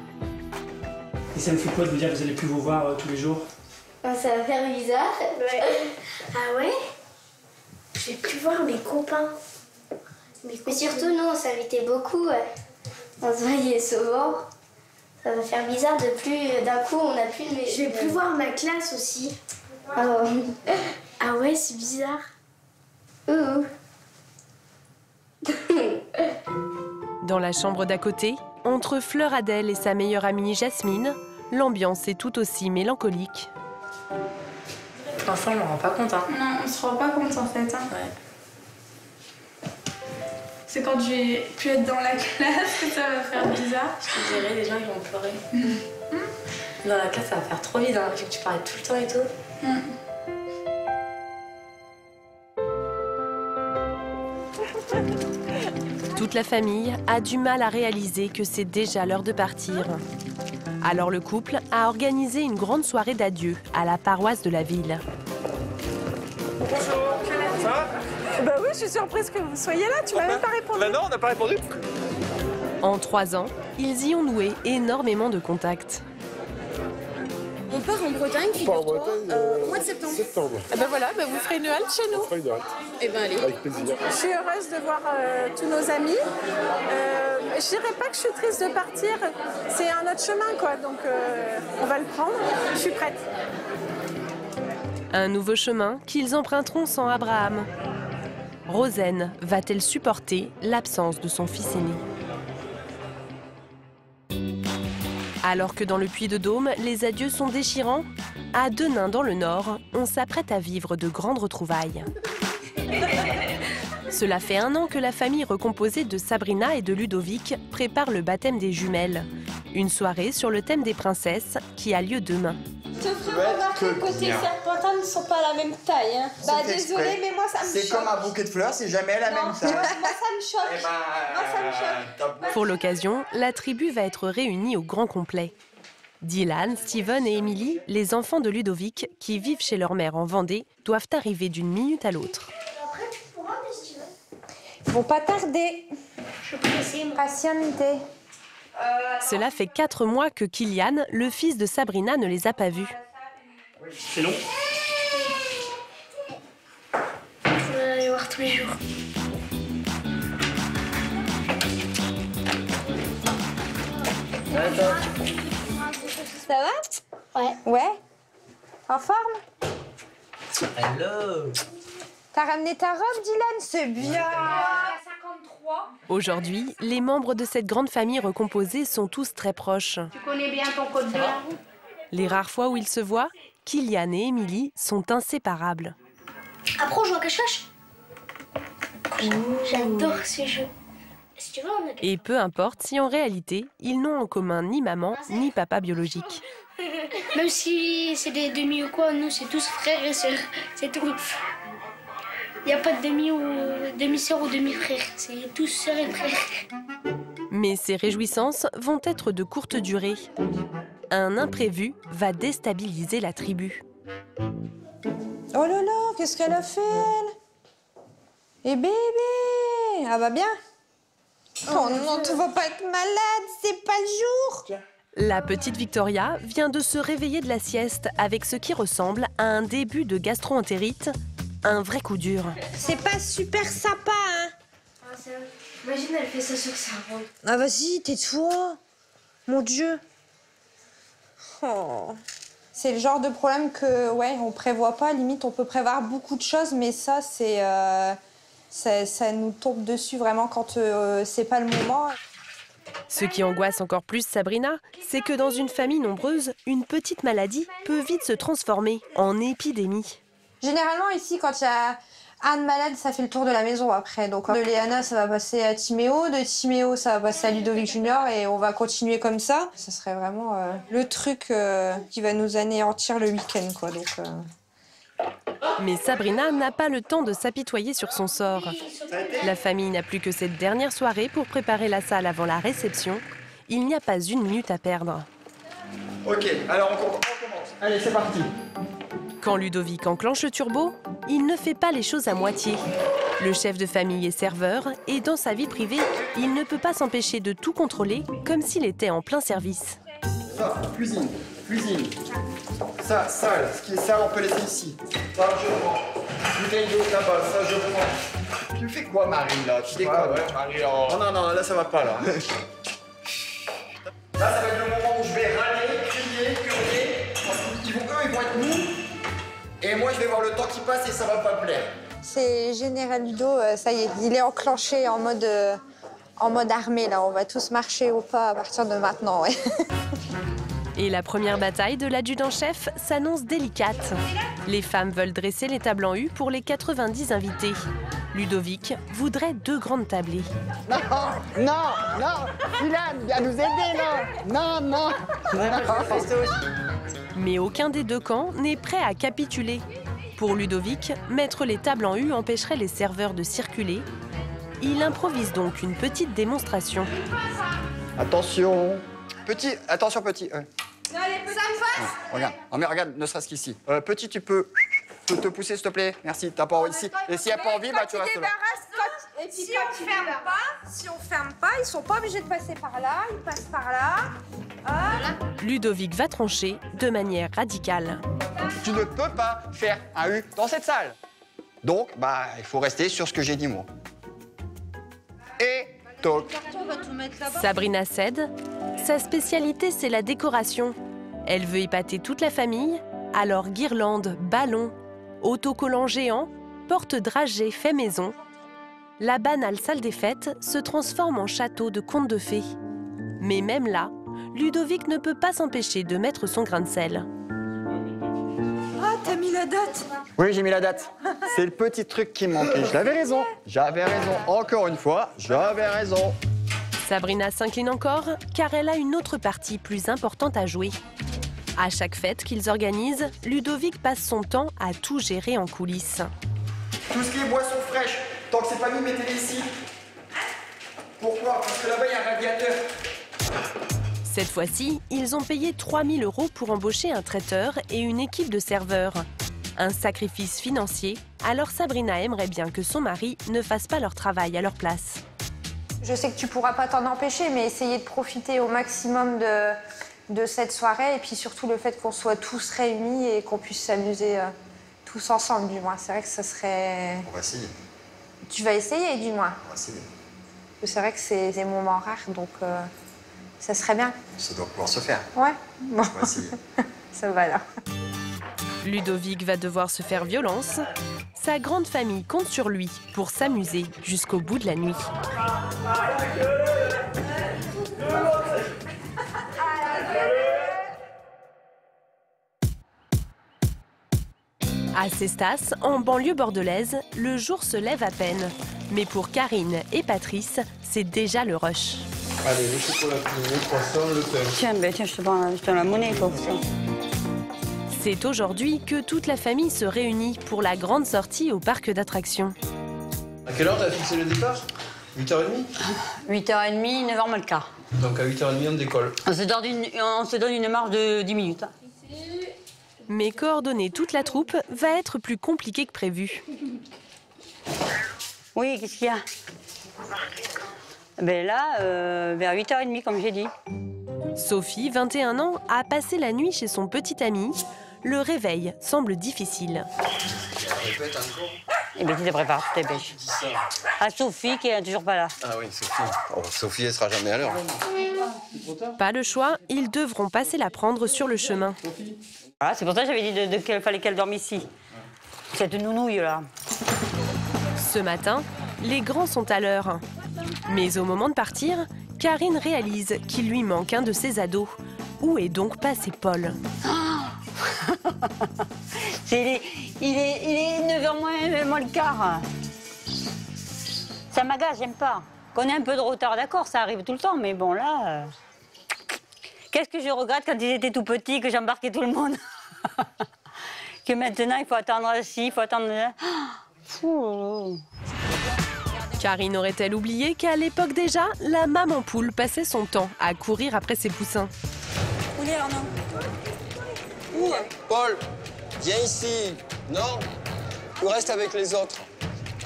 Speaker 8: Et ça me fait quoi de vous dire que vous allez plus vous voir tous les jours?
Speaker 4: Ça va faire bizarre. Ouais. Ah ouais? Je vais plus voir mes copains. Mais surtout, nous, on s'invitait beaucoup. On se voyait souvent. Ça va faire bizarre de plus... D'un coup, on n'a plus de... Je vais plus voir ma classe aussi. Ah ouais, c'est bizarre.
Speaker 1: Dans la chambre d'à côté, entre Fleur Adèle et sa meilleure amie Jasmine, l'ambiance est tout aussi mélancolique.
Speaker 3: Enfin, on ne rend pas compte. Hein.
Speaker 12: Non, on se rend pas compte en fait. Hein.
Speaker 3: Ouais.
Speaker 12: C'est quand je vais plus être dans la classe que ça va faire bizarre.
Speaker 3: Je te dirais, les gens ils vont pleurer. Dans la classe, ça va faire trop vite. Hein. Vu que tu parlais tout le temps et tout.
Speaker 1: Toute la famille a du mal à réaliser que c'est déjà l'heure de partir. Alors le couple a organisé une grande soirée d'adieu à la paroisse de la ville.
Speaker 15: Bonjour, ça va?
Speaker 3: Bah oui, je suis surprise que vous soyez là, tu m'as même pas répondu.
Speaker 15: Bah non, on n'a pas répondu.
Speaker 1: En 3 ans, ils y ont noué énormément de contacts.
Speaker 12: On part en Bretagne, figure-toi, au mois de septembre.
Speaker 3: Et ben voilà, vous ferez une halte chez nous.
Speaker 15: On fera une halte.
Speaker 12: Et ben allez.
Speaker 15: Avec plaisir.
Speaker 3: Je suis heureuse de voir tous nos amis. Je dirais pas que je suis triste de partir, c'est un autre chemin quoi, donc on va le prendre. Je suis prête.
Speaker 1: Un nouveau chemin qu'ils emprunteront sans Abraham. Rosen va-t-elle supporter l'absence de son fils aîné? Alors que dans le Puy-de-Dôme, les adieux sont déchirants, à Denain dans le Nord, on s'apprête à vivre de grandes retrouvailles. Cela fait 1 an que la famille recomposée de Sabrina et de Ludovic prépare le baptême des jumelles. Une soirée sur le thème des princesses qui a lieu demain.
Speaker 12: Je te ferai remarquer que tes serpentins ne sont pas à la même taille. Hein. Bah désolé, mais moi ça me choque.
Speaker 7: C'est comme un bouquet de fleurs, c'est jamais la même taille.
Speaker 12: Moi ça me choque. Moi ça me choque.
Speaker 1: Pour l'occasion, la tribu va être réunie au grand complet. Dylan, Steven et Emily, les enfants de Ludovic, qui vivent chez leur mère en Vendée, doivent arriver d'une minute à l'autre.
Speaker 10: Ils vont pas tarder. Je peux essayer de patienter.
Speaker 1: Cela fait 4 mois que Kylian, le fils de Sabrina, ne les a pas vus.
Speaker 8: C'est long?
Speaker 4: Je vais aller voir tous les jours.
Speaker 10: Ça va? Ouais. Ouais? En forme?
Speaker 16: Hello.
Speaker 10: T'as ramené ta robe, Dylan? C'est bien.
Speaker 1: Aujourd'hui, les membres de cette grande famille recomposée sont tous très proches.
Speaker 4: Tu connais bien ton code de la route?
Speaker 1: Les rares fois où ils se voient, Kylian et Émilie sont inséparables.
Speaker 4: Après, on joue à cache-cache. J'adore ce jeu. Si tu veux, on a...
Speaker 1: Et peu importe si en réalité, ils n'ont en commun ni maman ni papa biologique.
Speaker 4: Même si c'est des demi ou quoi, nous, c'est tous frères et sœurs. C'est tout. Il n'y a pas de demi-sœur ou demi-frère. C'est tous sœurs et frères.
Speaker 1: Mais ces réjouissances vont être de courte durée. Un imprévu va déstabiliser la tribu.
Speaker 10: Oh là là, qu'est-ce qu'elle a fait, elle? Et bébé, elle va bien? Oh non, tu vas pas être malade, c'est pas le jour.
Speaker 1: La petite Victoria vient de se réveiller de la sieste avec ce qui ressemble à un début de gastro-entérite, un vrai coup dur.
Speaker 10: C'est pas super sympa, hein?
Speaker 4: Imagine, elle fait ça sur sa robe.
Speaker 10: Ah vas-y, tais-toi. Mon Dieu. Oh. C'est le genre de problème que, ouais, on prévoit pas. Limite, on peut prévoir beaucoup de choses, mais ça, c'est... ça nous tombe dessus vraiment quand c'est pas le moment.
Speaker 1: Ce qui angoisse encore plus Sabrina, c'est que dans une famille nombreuse, une petite maladie peut vite se transformer en épidémie.
Speaker 10: Généralement, ici, quand il y a un malade, ça fait le tour de la maison après. Donc, de Léana, ça va passer à Timéo. De Timéo, ça va passer à Ludovic Junior. Et on va continuer comme ça. Ce serait vraiment le truc qui va nous anéantir le week-end, quoi. Donc,
Speaker 1: Mais Sabrina n'a pas le temps de s'apitoyer sur son sort. La famille n'a plus que cette dernière soirée pour préparer la salle avant la réception. Il n'y a pas une minute à perdre.
Speaker 7: Ok, alors on commence. Allez, c'est parti.
Speaker 1: Quand Ludovic enclenche le turbo, il ne fait pas les choses à moitié. Le chef de famille est serveur et dans sa vie privée, il ne peut pas s'empêcher de tout contrôler comme s'il était en plein service.
Speaker 7: Ça, cuisine. Ça, sale. Ce qui est sale, on peut laisser ici. Ça, je prends. Bouteille d'eau là-bas, ça, je prends. Tu fais quoi, Marie, là? Tu déconnes? Ouais, Marie, oh non, là, ça va pas, là. Là, ça va être le moment où je vais râler, crier, hurler. Parce qu'ils vont être mous. Et moi, je vais voir le temps qui passe et ça va pas plaire.
Speaker 10: c'est Général Ludo, ça y est, il est enclenché en mode armée, là. On va tous marcher au pas à partir de maintenant, ouais.
Speaker 1: Et la première bataille de l'adjudant-chef s'annonce délicate. Les femmes veulent dresser les tables en U pour les 90 invités. Ludovic voudrait 2 grandes tablées.
Speaker 7: Non, Dylan, viens nous aider, non.
Speaker 1: Mais aucun des 2 camps n'est prêt à capituler. Pour Ludovic, mettre les tables en U empêcherait les serveurs de circuler. Il improvise donc une petite démonstration.
Speaker 7: Attention, petit.
Speaker 10: Non, les petits, ça passe.
Speaker 7: Regarde, non, mais regarde, ne serait-ce qu'ici. Petit, tu peux te pousser, s'il te plaît. Merci, t'as pas envie ici. Et s'il n'y a pas envie, bah tu restes là.
Speaker 10: Si on ferme pas, ils sont pas obligés de passer par là, ils passent par là.
Speaker 1: Ludovic va trancher de manière radicale.
Speaker 7: Tu ne peux pas faire un U dans cette salle. Donc, bah, il faut rester sur ce que j'ai dit, moi. Et toc.
Speaker 1: Sabrina cède. Sa spécialité, c'est la décoration. Elle veut épater toute la famille, alors guirlandes, ballons, autocollants géants, porte-dragées fait maison. La banale salle des fêtes se transforme en château de contes de fées. Mais même là, Ludovic ne peut pas s'empêcher de mettre son grain de sel.
Speaker 10: Ah, t'as mis la date?
Speaker 7: Oui, j'ai mis la date. C'est le petit truc qui me manquait. J'avais raison. Encore une fois, j'avais raison.
Speaker 1: Sabrina s'incline encore, car elle a une autre partie plus importante à jouer. À chaque fête qu'ils organisent, Ludovic passe son temps à tout gérer en coulisses.
Speaker 7: Tout ce qui est boissons fraîches, tant que c'est pas mis, mettez-les ici. Pourquoi? Parce que là-bas, il y a un radiateur.
Speaker 1: Cette fois-ci, ils ont payé 3 000 € pour embaucher un traiteur et une équipe de serveurs. Un sacrifice financier, alors Sabrina aimerait bien que son mari ne fasse pas leur travail à leur place.
Speaker 10: Je sais que tu pourras pas t'en empêcher, mais essayer de profiter au maximum de cette soirée et puis surtout le fait qu'on soit tous réunis et qu'on puisse s'amuser tous ensemble, du moins. C'est vrai que ça serait...
Speaker 7: On va essayer.
Speaker 10: Tu vas essayer, du moins.
Speaker 7: On va essayer.
Speaker 10: C'est vrai que c'est des moments rares, donc Ça serait bien.
Speaker 7: Ça doit pouvoir se faire.
Speaker 10: Ouais. Bon.
Speaker 7: On va essayer.
Speaker 10: Ça va là.
Speaker 1: Ludovic va devoir se faire violence. Sa grande famille compte sur lui pour s'amuser jusqu'au bout de la nuit. À Cestas, en banlieue bordelaise, le jour se lève à peine. Mais pour Karine et Patrice, c'est déjà le rush.
Speaker 13: Allez, le chocolatine, le croissant, le pain.
Speaker 6: Tiens, je te donne la monnaie pour ça.
Speaker 1: C'est aujourd'hui que toute la famille se réunit pour la grande sortie au parc d'attractions.
Speaker 13: À quelle heure t'as fixé le départ? 8h30?
Speaker 6: 8h30, 9h moins le quart.
Speaker 13: Donc à 8h30, on décolle.
Speaker 6: On se donne une marge de 10 minutes.
Speaker 1: Mais coordonner toute la troupe va être plus compliqué que prévu.
Speaker 6: Oui, qu'est-ce qu'il y a? Ben là, vers 8h30, comme j'ai dit.
Speaker 1: Sophie, 21 ans, a passé la nuit chez son petit ami. Le réveil semble difficile.
Speaker 13: Répète encore.
Speaker 6: Eh bien, tu te prépares, tu te dépêches. À Sophie, qui est toujours pas là.
Speaker 7: Ah oui, Sophie. Oh, Sophie, elle sera jamais à l'heure.
Speaker 1: Pas le choix, ils devront passer la prendre sur le chemin.
Speaker 6: Voilà, c'est pour ça que j'avais dit qu'il fallait qu'elle dorme ici. Cette nounouille, là.
Speaker 1: Ce matin, les grands sont à l'heure. Mais au moment de partir, Karine réalise qu'il lui manque un de ses ados. Où est donc passé Paul?
Speaker 6: Il est 9h moins le quart. Ça m'agace, j'aime pas. Qu'on ait un peu de retard, d'accord, ça arrive tout le temps, mais bon, là... Qu'est-ce que je regrette quand ils étaient tout petits, que j'embarquais tout le monde. Que maintenant, il faut attendre ci, il faut attendre...
Speaker 1: Karine aurait-elle oublié qu'à l'époque déjà, la maman poule passait son temps à courir après ses poussins?
Speaker 6: Où est Arnaud?
Speaker 15: Où? Paul, viens ici. Non, tu restes avec les autres.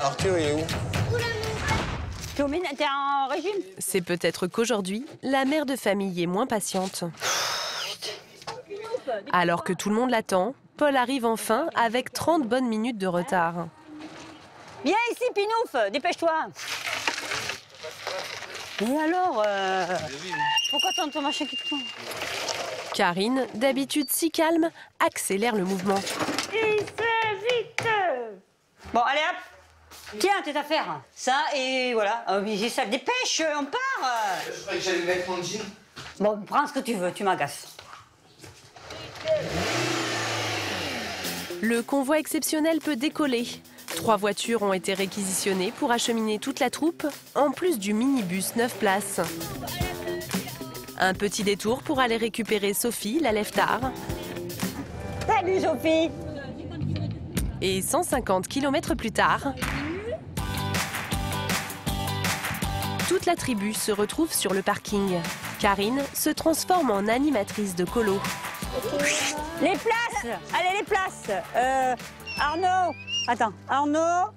Speaker 15: Arthur, il est où?
Speaker 6: T'es en régime?
Speaker 1: C'est peut-être qu'aujourd'hui, la mère de famille est moins patiente. Alors que tout le monde l'attend, Paul arrive enfin avec 30 bonnes minutes de retard.
Speaker 6: Viens ici, Pinouf, dépêche-toi. Et alors, pourquoi t'as ton machin qui te tourne?
Speaker 1: Karine, d'habitude si calme, accélère le mouvement.
Speaker 6: Vite. Bon, allez hop. Tiens, tes affaires. Ça, et voilà. Mais ça dépêche, on part.
Speaker 13: Je croyais que j'allais mettre mon jean.
Speaker 6: Bon, prends ce que tu veux, tu m'agaces.
Speaker 1: Le convoi exceptionnel peut décoller. 3 voitures ont été réquisitionnées pour acheminer toute la troupe, en plus du minibus 9 places. Un petit détour pour aller récupérer Sophie, la lève-tard.
Speaker 6: Salut, Sophie.
Speaker 1: Et 150 km plus tard, toute la tribu se retrouve sur le parking. Karine se transforme en animatrice de colo.
Speaker 6: Les places. Allez, les places. Arnaud. Attends, Arnaud.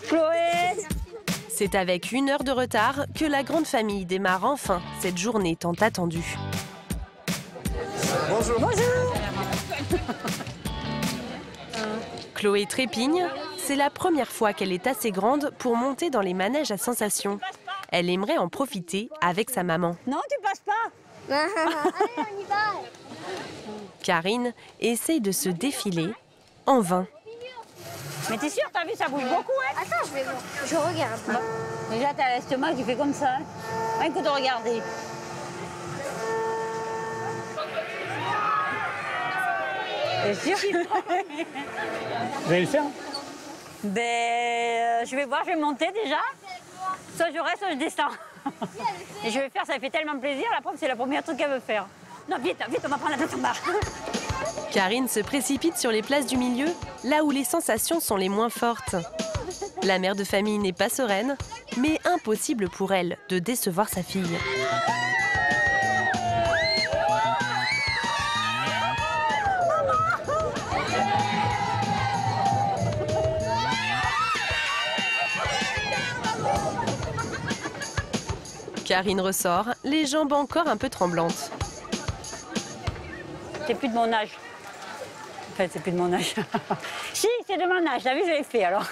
Speaker 6: Chloé.
Speaker 1: C'est avec 1 heure de retard que la grande famille démarre enfin cette journée tant attendue.
Speaker 15: Bonjour.
Speaker 6: Bonjour.
Speaker 1: Chloé trépigne, c'est la première fois qu'elle est assez grande pour monter dans les manèges à sensations. Elle aimerait en profiter avec sa maman.
Speaker 6: Non, tu passes pas.
Speaker 4: Allez, on y va.
Speaker 1: Karine essaye de se défiler en vain.
Speaker 6: Mais t'es sûre, t'as vu, ça bouge beaucoup, hein?
Speaker 4: Attends, je regarde.
Speaker 6: Bon. Déjà, t'as l'estomac qui fait comme ça. Rien que de regarder. T'es sûr?
Speaker 8: Vous allez le faire?
Speaker 6: Ben, je vais voir, je vais monter déjà. Soit je reste, soit je descends. Et je vais faire, ça fait tellement plaisir. La preuve, c'est la première truc qu'elle veut faire. Non, vite, on va prendre la place en bas.
Speaker 1: Karine se précipite sur les places du milieu, là où les sensations sont les moins fortes. La mère de famille n'est pas sereine, mais impossible pour elle de décevoir sa fille. Karine ressort, les jambes encore un peu tremblantes.
Speaker 6: C'est plus de mon âge. En fait, c'est plus de mon âge. Si, c'est de mon âge. T'as vu, je l'ai fait alors.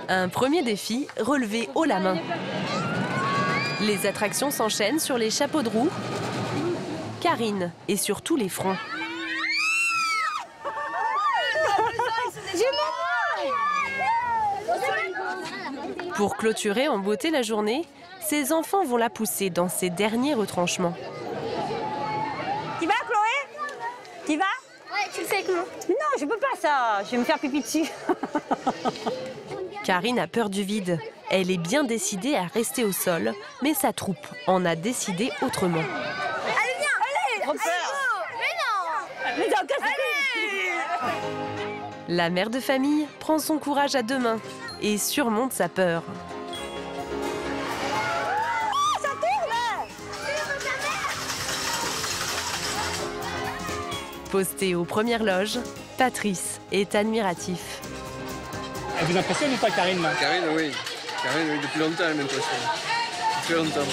Speaker 1: Un premier défi, relever haut la main. Les attractions s'enchaînent sur les chapeaux de roue, Karine et sur tous les fronts. Pour clôturer en beauté la journée, ses enfants vont la pousser dans ses derniers retranchements.
Speaker 6: Tu vas, Chloé? Tu vas?
Speaker 12: Ouais, tu le fais avec moi.
Speaker 6: Mais non, je peux pas ça. Je vais me faire pipi dessus.
Speaker 1: Karine a peur du vide. Elle est bien décidée à rester au sol, mais sa troupe en a décidé autrement.
Speaker 12: Allez, viens!
Speaker 6: Trop peur.
Speaker 12: Mais non!
Speaker 6: Mais non, qu'est-ce que
Speaker 1: La mère de famille prend son courage à deux mains et surmonte sa peur.
Speaker 6: Oh, ça tourne!
Speaker 1: Posté aux premières loges, Patrice est admiratif.
Speaker 8: Elle vous impressionne ou pas, Karine là?
Speaker 15: Karine, oui. Karine, oui, depuis longtemps, elle m'impressionne. Depuis longtemps.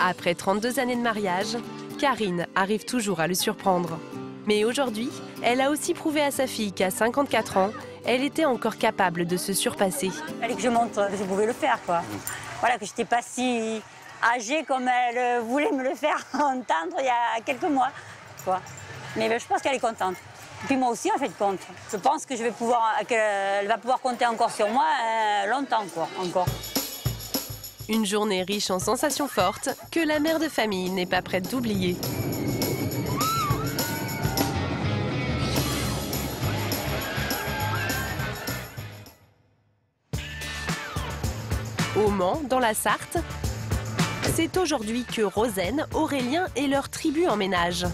Speaker 1: Après 32 années de mariage, Karine arrive toujours à le surprendre. Mais aujourd'hui, elle a aussi prouvé à sa fille qu'à 54 ans, elle était encore capable de se surpasser.
Speaker 6: Il fallait que je montre que je pouvais le faire, quoi. Voilà, que je n'étais pas si âgée comme elle voulait me le faire entendre il y a quelques mois, quoi. Mais je pense qu'elle est contente. Et puis moi aussi, en fait, compte. Je pense que qu'elle va pouvoir compter encore sur moi longtemps, quoi, encore.
Speaker 1: Une journée riche en sensations fortes que la mère de famille n'est pas prête d'oublier. Au Mans, dans la Sarthe, c'est aujourd'hui que Rosen, Aurélien et leur tribu emménagent.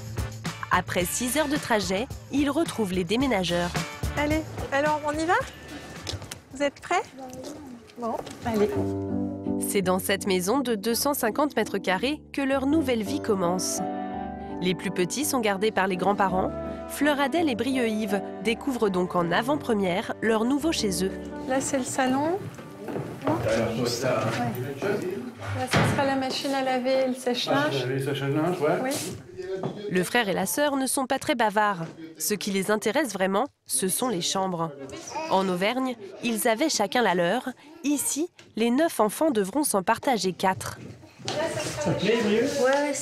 Speaker 1: Après 6 heures de trajet, ils retrouvent les déménageurs.
Speaker 3: Allez, alors on y va? Vous êtes prêts? Bon, allez.
Speaker 1: C'est dans cette maison de 250 mètres carrés que leur nouvelle vie commence. Les plus petits sont gardés par les grands-parents. Fleur Adèle et Brieux-Yves découvrent donc en avant-première leur nouveau chez eux.
Speaker 3: Là, c'est le salon. Ouais. Là, ça sera la machine à laver et le sèche-linge. Oui.
Speaker 1: Le frère et la sœur ne sont pas très bavards. Ce qui les intéresse vraiment, ce sont les chambres. En Auvergne, ils avaient chacun la leur. Ici, les 9 enfants devront s'en partager 4.
Speaker 8: Ça te plaît, Brieux?
Speaker 4: Ouais.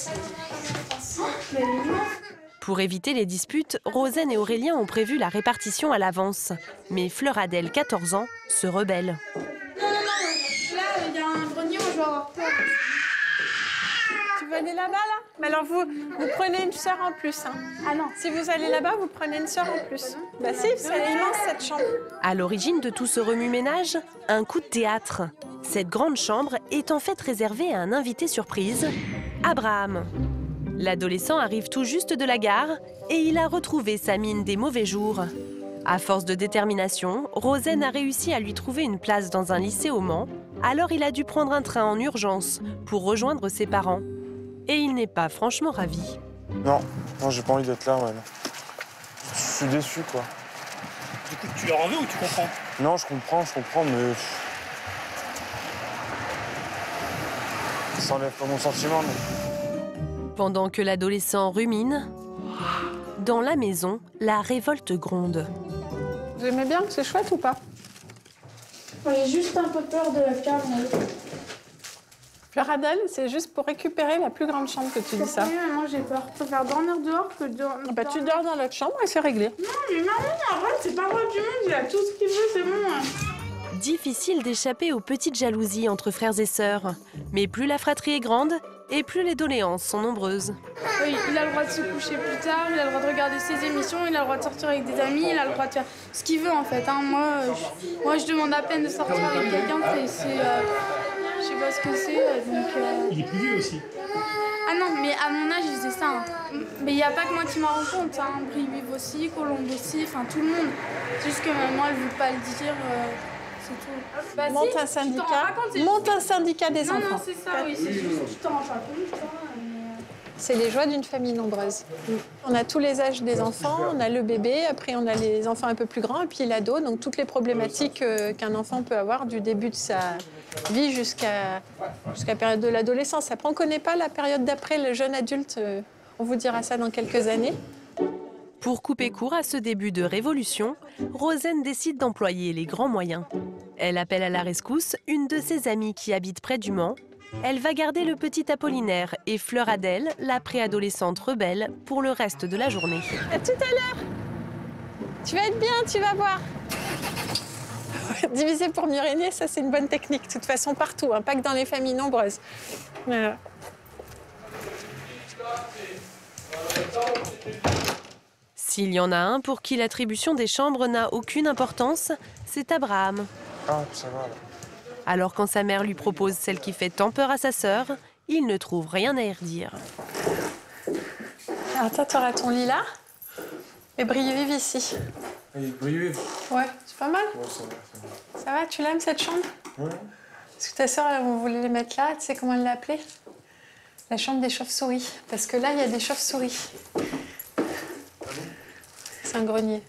Speaker 1: Pour éviter les disputes, Rosen et Aurélien ont prévu la répartition à l'avance. Mais Fleur Adèle, 14 ans, se rebelle.
Speaker 12: Là, il y a un grenier où je vais avoir peur.
Speaker 3: Tu veux aller là-bas, là? Mais alors, vous prenez une sœur en plus. Hein.
Speaker 12: Ah non.
Speaker 3: Si vous allez là-bas, vous prenez une sœur en plus. Bah si, c'est immense, cette chambre.
Speaker 1: À l'origine de tout ce remue-ménage, un coup de théâtre. Cette grande chambre est en fait réservée à un invité surprise, Abraham. L'adolescent arrive tout juste de la gare et il a retrouvé sa mine des mauvais jours. À force de détermination, Rosen a réussi à lui trouver une place dans un lycée au Mans. Alors il a dû prendre un train en urgence pour rejoindre ses parents. Et il n'est pas franchement ravi.
Speaker 5: Non, j'ai pas envie d'être là, ouais. Je suis déçu, quoi.
Speaker 8: Du coup, tu leur en veux ou tu comprends?
Speaker 5: Non, je comprends, mais... Ça enlève pas mon sentiment, mais...
Speaker 1: Pendant que l'adolescent rumine, dans la maison, la révolte gronde.
Speaker 3: Vous aimez bien? C'est chouette ou pas?
Speaker 12: J'ai juste un peu peur de la cave.
Speaker 3: Fleur Adèle, c'est juste pour récupérer la plus grande chambre que tu dis ça.
Speaker 12: Moi, j'ai peur. Je préfère dormir dehors que dormir.
Speaker 3: Bah, tu dors dans l'autre chambre et c'est réglé.
Speaker 12: Non, mais maman, arrête, c'est pas vrai du monde. Il a tout ce qu'il veut, c'est bon. Hein.
Speaker 1: Difficile d'échapper aux petites jalousies entre frères et sœurs. Mais plus la fratrie est grande, et plus les doléances sont nombreuses.
Speaker 12: Oui, il a le droit de se coucher plus tard, il a le droit de regarder ses émissions, il a le droit de sortir avec des amis, il a le droit de faire ce qu'il veut en fait. Hein. Moi, je demande à peine de sortir avec quelqu'un, je sais pas ce que c'est.
Speaker 8: Il est plus vieux aussi.
Speaker 12: Ah non, mais à mon âge, il faisait ça. Hein. Mais il n'y a pas que moi qui m'en rends compte. Hein. Brieux aussi, Colombe aussi, enfin tout le monde. C'est juste que maman, elle ne veut pas le dire. C'est tout. Bah,
Speaker 3: Monte
Speaker 12: si,
Speaker 3: un syndicat. Monte un syndicat des enfants.
Speaker 12: Non, c'est ça, oui. C'est juste que tu t'en rends pas compte.
Speaker 3: C'est les joies d'une famille nombreuse. On a tous les âges des enfants, on a le bébé, après on a les enfants un peu plus grands, et puis l'ado, donc toutes les problématiques qu'un enfant peut avoir du début de sa vie jusqu'à la période de l'adolescence. Après, on ne connaît pas la période d'après, le jeune adulte, on vous dira ça dans quelques années.
Speaker 1: Pour couper court à ce début de révolution, Rosen décide d'employer les grands moyens. Elle appelle à la rescousse une de ses amies qui habite près du Mans, Elle va garder le petit Apollinaire et Fleur Adèle, la préadolescente rebelle, pour le reste de la journée.
Speaker 3: À tout à l'heure. Tu vas être bien, tu vas voir. Diviser pour mieux régner, ça c'est une bonne technique. De toute façon, partout, hein, pas que dans les familles nombreuses. Voilà.
Speaker 1: S'il y en a un pour qui l'attribution des chambres n'a aucune importance, c'est Abraham.
Speaker 5: Ah, ça va, là.
Speaker 1: Alors quand sa mère lui propose celle qui fait tant peur à sa sœur, il ne trouve rien à y redire.
Speaker 3: Alors toi, tu auras ton lit là et Brieux-Vive ici.
Speaker 5: Brieux-Vive.
Speaker 3: Ouais, c'est pas mal.
Speaker 5: Ouais, ça va.
Speaker 3: Ça va, tu l'aimes cette chambre?
Speaker 5: Ouais.
Speaker 3: Parce que ta sœur, on voulait les mettre là, tu sais comment elle l'a appelée? La chambre des chauves-souris. Parce que là, il y a des chauves-souris. C'est un grenier.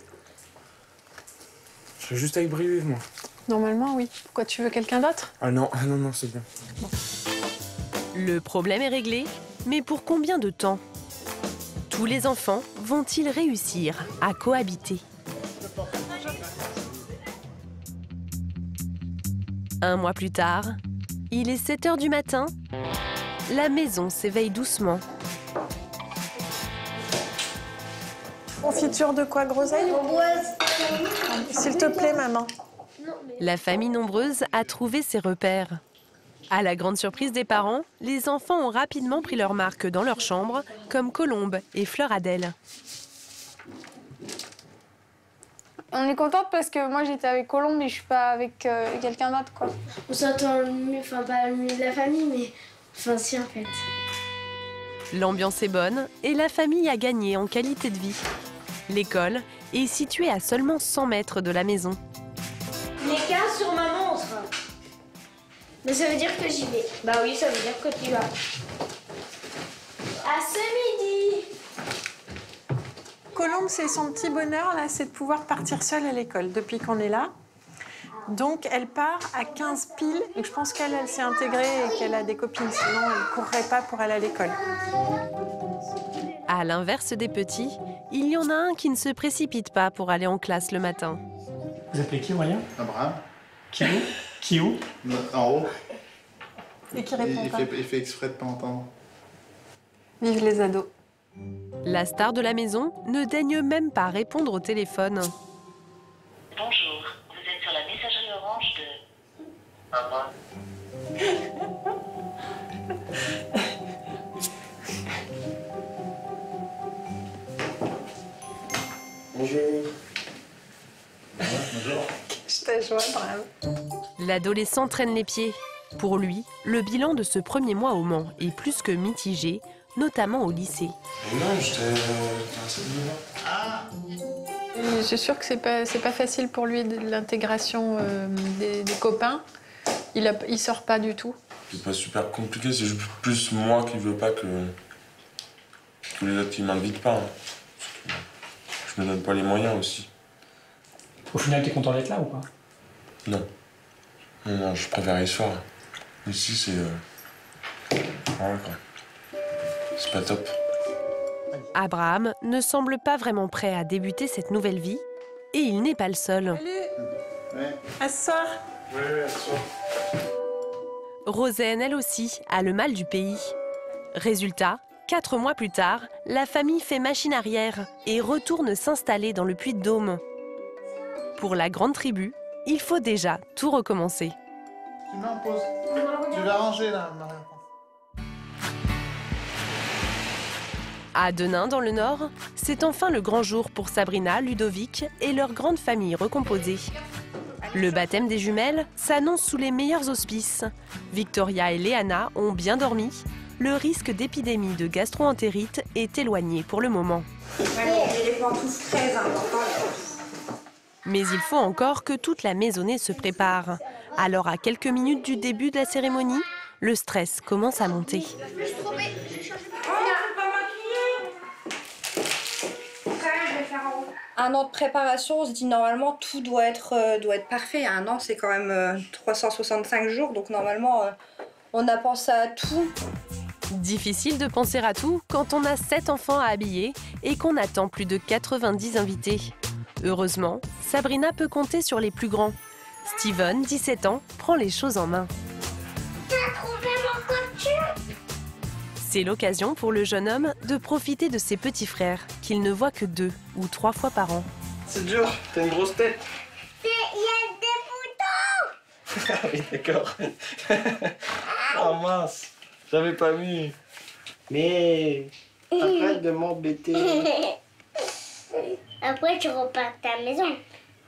Speaker 5: Je suis juste avec Brieux-Vive, moi.
Speaker 3: Normalement, oui. Pourquoi, tu veux quelqu'un d'autre?
Speaker 5: Ah non, c'est bien.
Speaker 3: Bon.
Speaker 1: Le problème est réglé, mais pour combien de temps? Tous les enfants vont-ils réussir à cohabiter? Un mois plus tard, il est 7 h du matin. La maison s'éveille doucement.
Speaker 3: Confiture de quoi, groseille? S'il te plaît, maman.
Speaker 1: La famille nombreuse a trouvé ses repères. À la grande surprise des parents, les enfants ont rapidement pris leur marque dans leur chambre, comme Colombe et Fleur Adèle.
Speaker 16: On est contente parce que moi j'étais avec Colombe mais je suis pas avec quelqu'un d'autre, quoi.
Speaker 4: On s'entend mieux, enfin pas le milieu de la famille, mais enfin si en fait.
Speaker 1: L'ambiance est bonne et la famille a gagné en qualité de vie. L'école est située à seulement 100 mètres de la maison.
Speaker 4: Les 15 sur ma montre. Mais ça veut dire que j'y vais. Bah oui, ça veut dire que tu vas. À ce midi.
Speaker 3: Colombe, c'est son petit bonheur, là, c'est de pouvoir partir seule à l'école depuis qu'on est là. Donc, elle part à 15 piles. Et je pense qu'elle s'est intégrée et qu'elle a des copines. Sinon, elle ne courrait pas pour aller à l'école.
Speaker 1: À l'inverse des petits, il y en a un qui ne se précipite pas pour aller en classe le matin.
Speaker 8: Vous appelez qui, Aurélien?
Speaker 2: Abraham.
Speaker 8: Qui où? Qui où?
Speaker 2: En haut.
Speaker 3: Et qui répond pas.
Speaker 2: Il fait exprès de ne pas entendre.
Speaker 3: Vive les ados.
Speaker 1: La star de la maison ne daigne même pas répondre au téléphone.
Speaker 17: Bonjour, vous êtes sur la messagerie orange de... Maman.
Speaker 5: Bonjour.
Speaker 2: Bonjour.
Speaker 3: Je te joins, bravo.
Speaker 1: L'adolescent traîne les pieds. Pour lui, le bilan de ce premier mois au Mans est plus que mitigé, notamment au lycée.
Speaker 5: Non, j'étais à cette
Speaker 3: Je suis sûre que c'est pas facile pour lui de l'intégration des copains. Il sort pas du tout.
Speaker 5: C'est pas super compliqué, c'est juste plus moi qui veux pas que les autres qui m'invitent pas. Hein. Je me donne pas les moyens aussi.
Speaker 8: Au final, t'es content d'être là ou pas?
Speaker 5: Non. Non, je préfère y soir. Ici, c'est... Ouais, quoi. C'est pas top.
Speaker 1: Abraham ne semble pas vraiment prêt à débuter cette nouvelle vie et il n'est pas le seul.
Speaker 3: Salut. Ouais. À ce soir.
Speaker 5: Oui, à ce soir.
Speaker 1: Rosaine, elle aussi, a le mal du pays. Résultat, 4 mois plus tard, la famille fait machine arrière et retourne s'installer dans le Puy-de-Dôme. Pour la grande tribu, il faut déjà tout recommencer.
Speaker 2: Tu mets en pause. Tu vas ranger là, Maria.
Speaker 1: À Denain, dans le Nord, c'est enfin le grand jour pour Sabrina, Ludovic et leur grande famille recomposée. Le baptême des jumelles s'annonce sous les meilleurs auspices. Victoria et Léana ont bien dormi. Le risque d'épidémie de gastro-entérite est éloigné pour le moment.
Speaker 18: Les pantoufles très importantes.
Speaker 1: Mais il faut encore que toute la maisonnée se prépare. Alors, à quelques minutes du début de la cérémonie, le stress commence à monter.
Speaker 18: Un an de préparation, on se dit normalement tout doit être parfait. Un an, c'est quand même 365 jours, donc normalement on a pensé à tout.
Speaker 1: Difficile de penser à tout quand on a 7 enfants à habiller et qu'on attend plus de 90 invités. Heureusement, Sabrina peut compter sur les plus grands. Steven, 17 ans, prend les choses en main.
Speaker 4: T'as trouvé mon
Speaker 1: C'est l'occasion pour le jeune homme de profiter de ses petits frères, qu'il ne voit que 2 ou 3 fois par an.
Speaker 13: C'est dur, t'as une grosse tête.
Speaker 4: Il y a des boutons.
Speaker 13: Ah oui, d'accord. Oh mince, j'avais pas mis. Mais arrête de m'embêter.
Speaker 4: Après, tu repars à ta maison.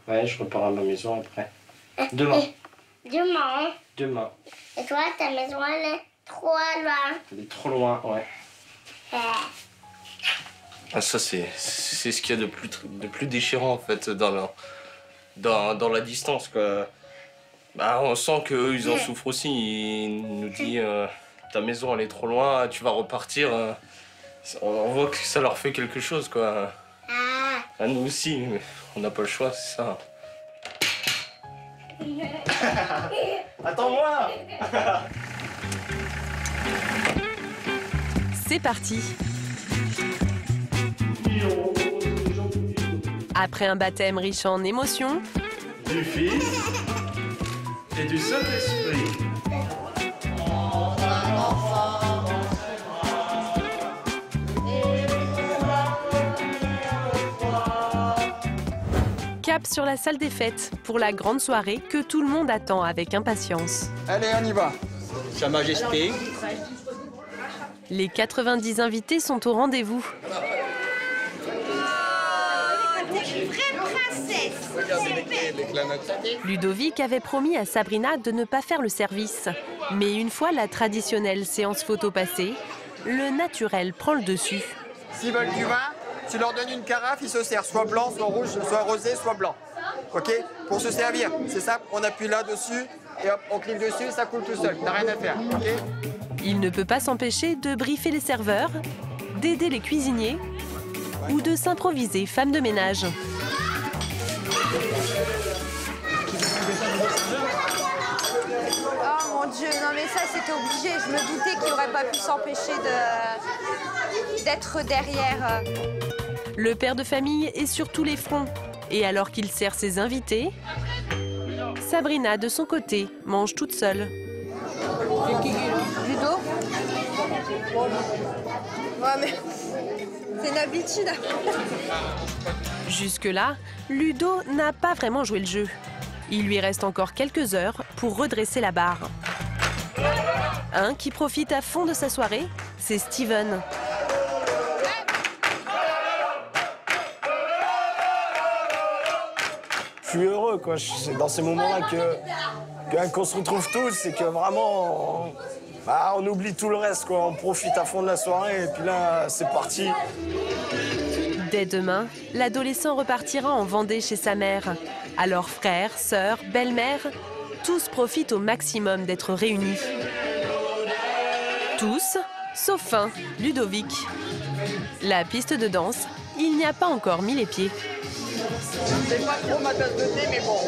Speaker 13: Ouais, je repars à ma maison après. Demain.
Speaker 4: Demain.
Speaker 13: Demain.
Speaker 4: Et toi, ta maison, elle est trop loin.
Speaker 13: Elle est trop loin, ouais. Ah, ça, c'est ce qu'il y a de plus déchirant, en fait, dans la distance, quoi. Bah, on sent qu'eux, ils en souffrent aussi. Ils nous disent, ta maison, elle est trop loin, tu vas repartir. On voit que ça leur fait quelque chose, quoi. À nous aussi, mais on n'a pas le choix, c'est ça. Attends-moi.
Speaker 1: C'est parti. Après un baptême riche en émotions,
Speaker 13: Du Fils et du Saint-Esprit.
Speaker 1: cap sur la salle des fêtes pour la grande soirée que tout le monde attend avec impatience.
Speaker 7: Allez, on y va.
Speaker 15: Sa Majesté.
Speaker 1: Les 90 invités sont au rendez-vous. Ludovic avait promis à Sabrina de ne pas faire le service. Mais une fois la traditionnelle séance photo passée, le naturel prend le dessus.
Speaker 7: S'ils veulent du vin, tu leur donnes une carafe, ils se servent soit blanc, soit rouge, soit rosé, soit blanc. Ok? Pour se servir, c'est ça, on appuie là-dessus et hop, on clique dessus, ça coule tout seul, t'as rien à faire. Ok?
Speaker 1: Il ne peut pas s'empêcher de briefer les serveurs, d'aider les cuisiniers ou de s'improviser femme de ménage.
Speaker 10: Oh mon Dieu, non mais ça c'était obligé. Je me doutais qu'il n'aurait pas pu s'empêcher d'être derrière.
Speaker 1: Le père de famille est sur tous les fronts. Et alors qu'il sert ses invités, Sabrina, de son côté, mange toute seule.
Speaker 10: Ludo? Ouais mais c'est une habitude.
Speaker 1: Jusque-là, Ludo n'a pas vraiment joué le jeu. Il lui reste encore quelques heures pour redresser la barre. Un qui profite à fond de sa soirée, c'est Steven.
Speaker 19: Je suis heureux, quoi. C'est dans ces moments-là qu'on se retrouve tous et que vraiment on oublie tout le reste, quoi. On profite à fond de la soirée et puis là, c'est parti.
Speaker 1: Dès demain, l'adolescent repartira en Vendée chez sa mère. Alors frères, sœurs, belle-mère, tous profitent au maximum d'être réunis. Tous, sauf un, Ludovic. La piste de danse, il n'y a pas encore mis les pieds.
Speaker 7: C'est pas trop ma tasse de thé, mais bon.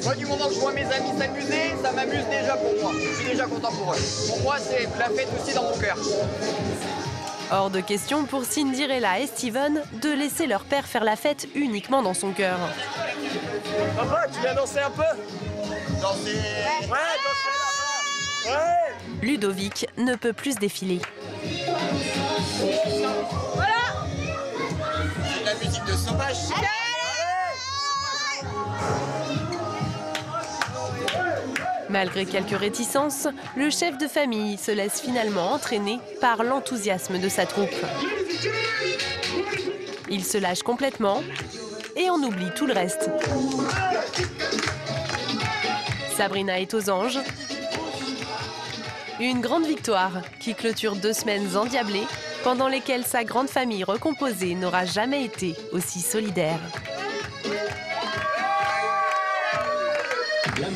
Speaker 7: Moi, du moment que je vois mes amis s'amuser, ça m'amuse déjà pour moi. Je suis déjà content pour eux. Pour moi, c'est la fête aussi dans mon cœur.
Speaker 1: Hors de question pour Cinderella et Steven de laisser leur père faire la fête uniquement dans son cœur.
Speaker 19: Papa, tu viens danser un peu?
Speaker 7: Danser.
Speaker 19: Ouais, danser là-bas. Ouais.
Speaker 1: Ludovic ne peut plus défiler.
Speaker 7: Voilà. C'est la musique de Sauvage.
Speaker 1: Malgré quelques réticences, le chef de famille se laisse finalement entraîner par l'enthousiasme de sa troupe. Il se lâche complètement et on oublie tout le reste. Sabrina est aux anges. Une grande victoire qui clôture 2 semaines endiablées pendant lesquelles sa grande famille recomposée n'aura jamais été aussi solidaire.
Speaker 20: La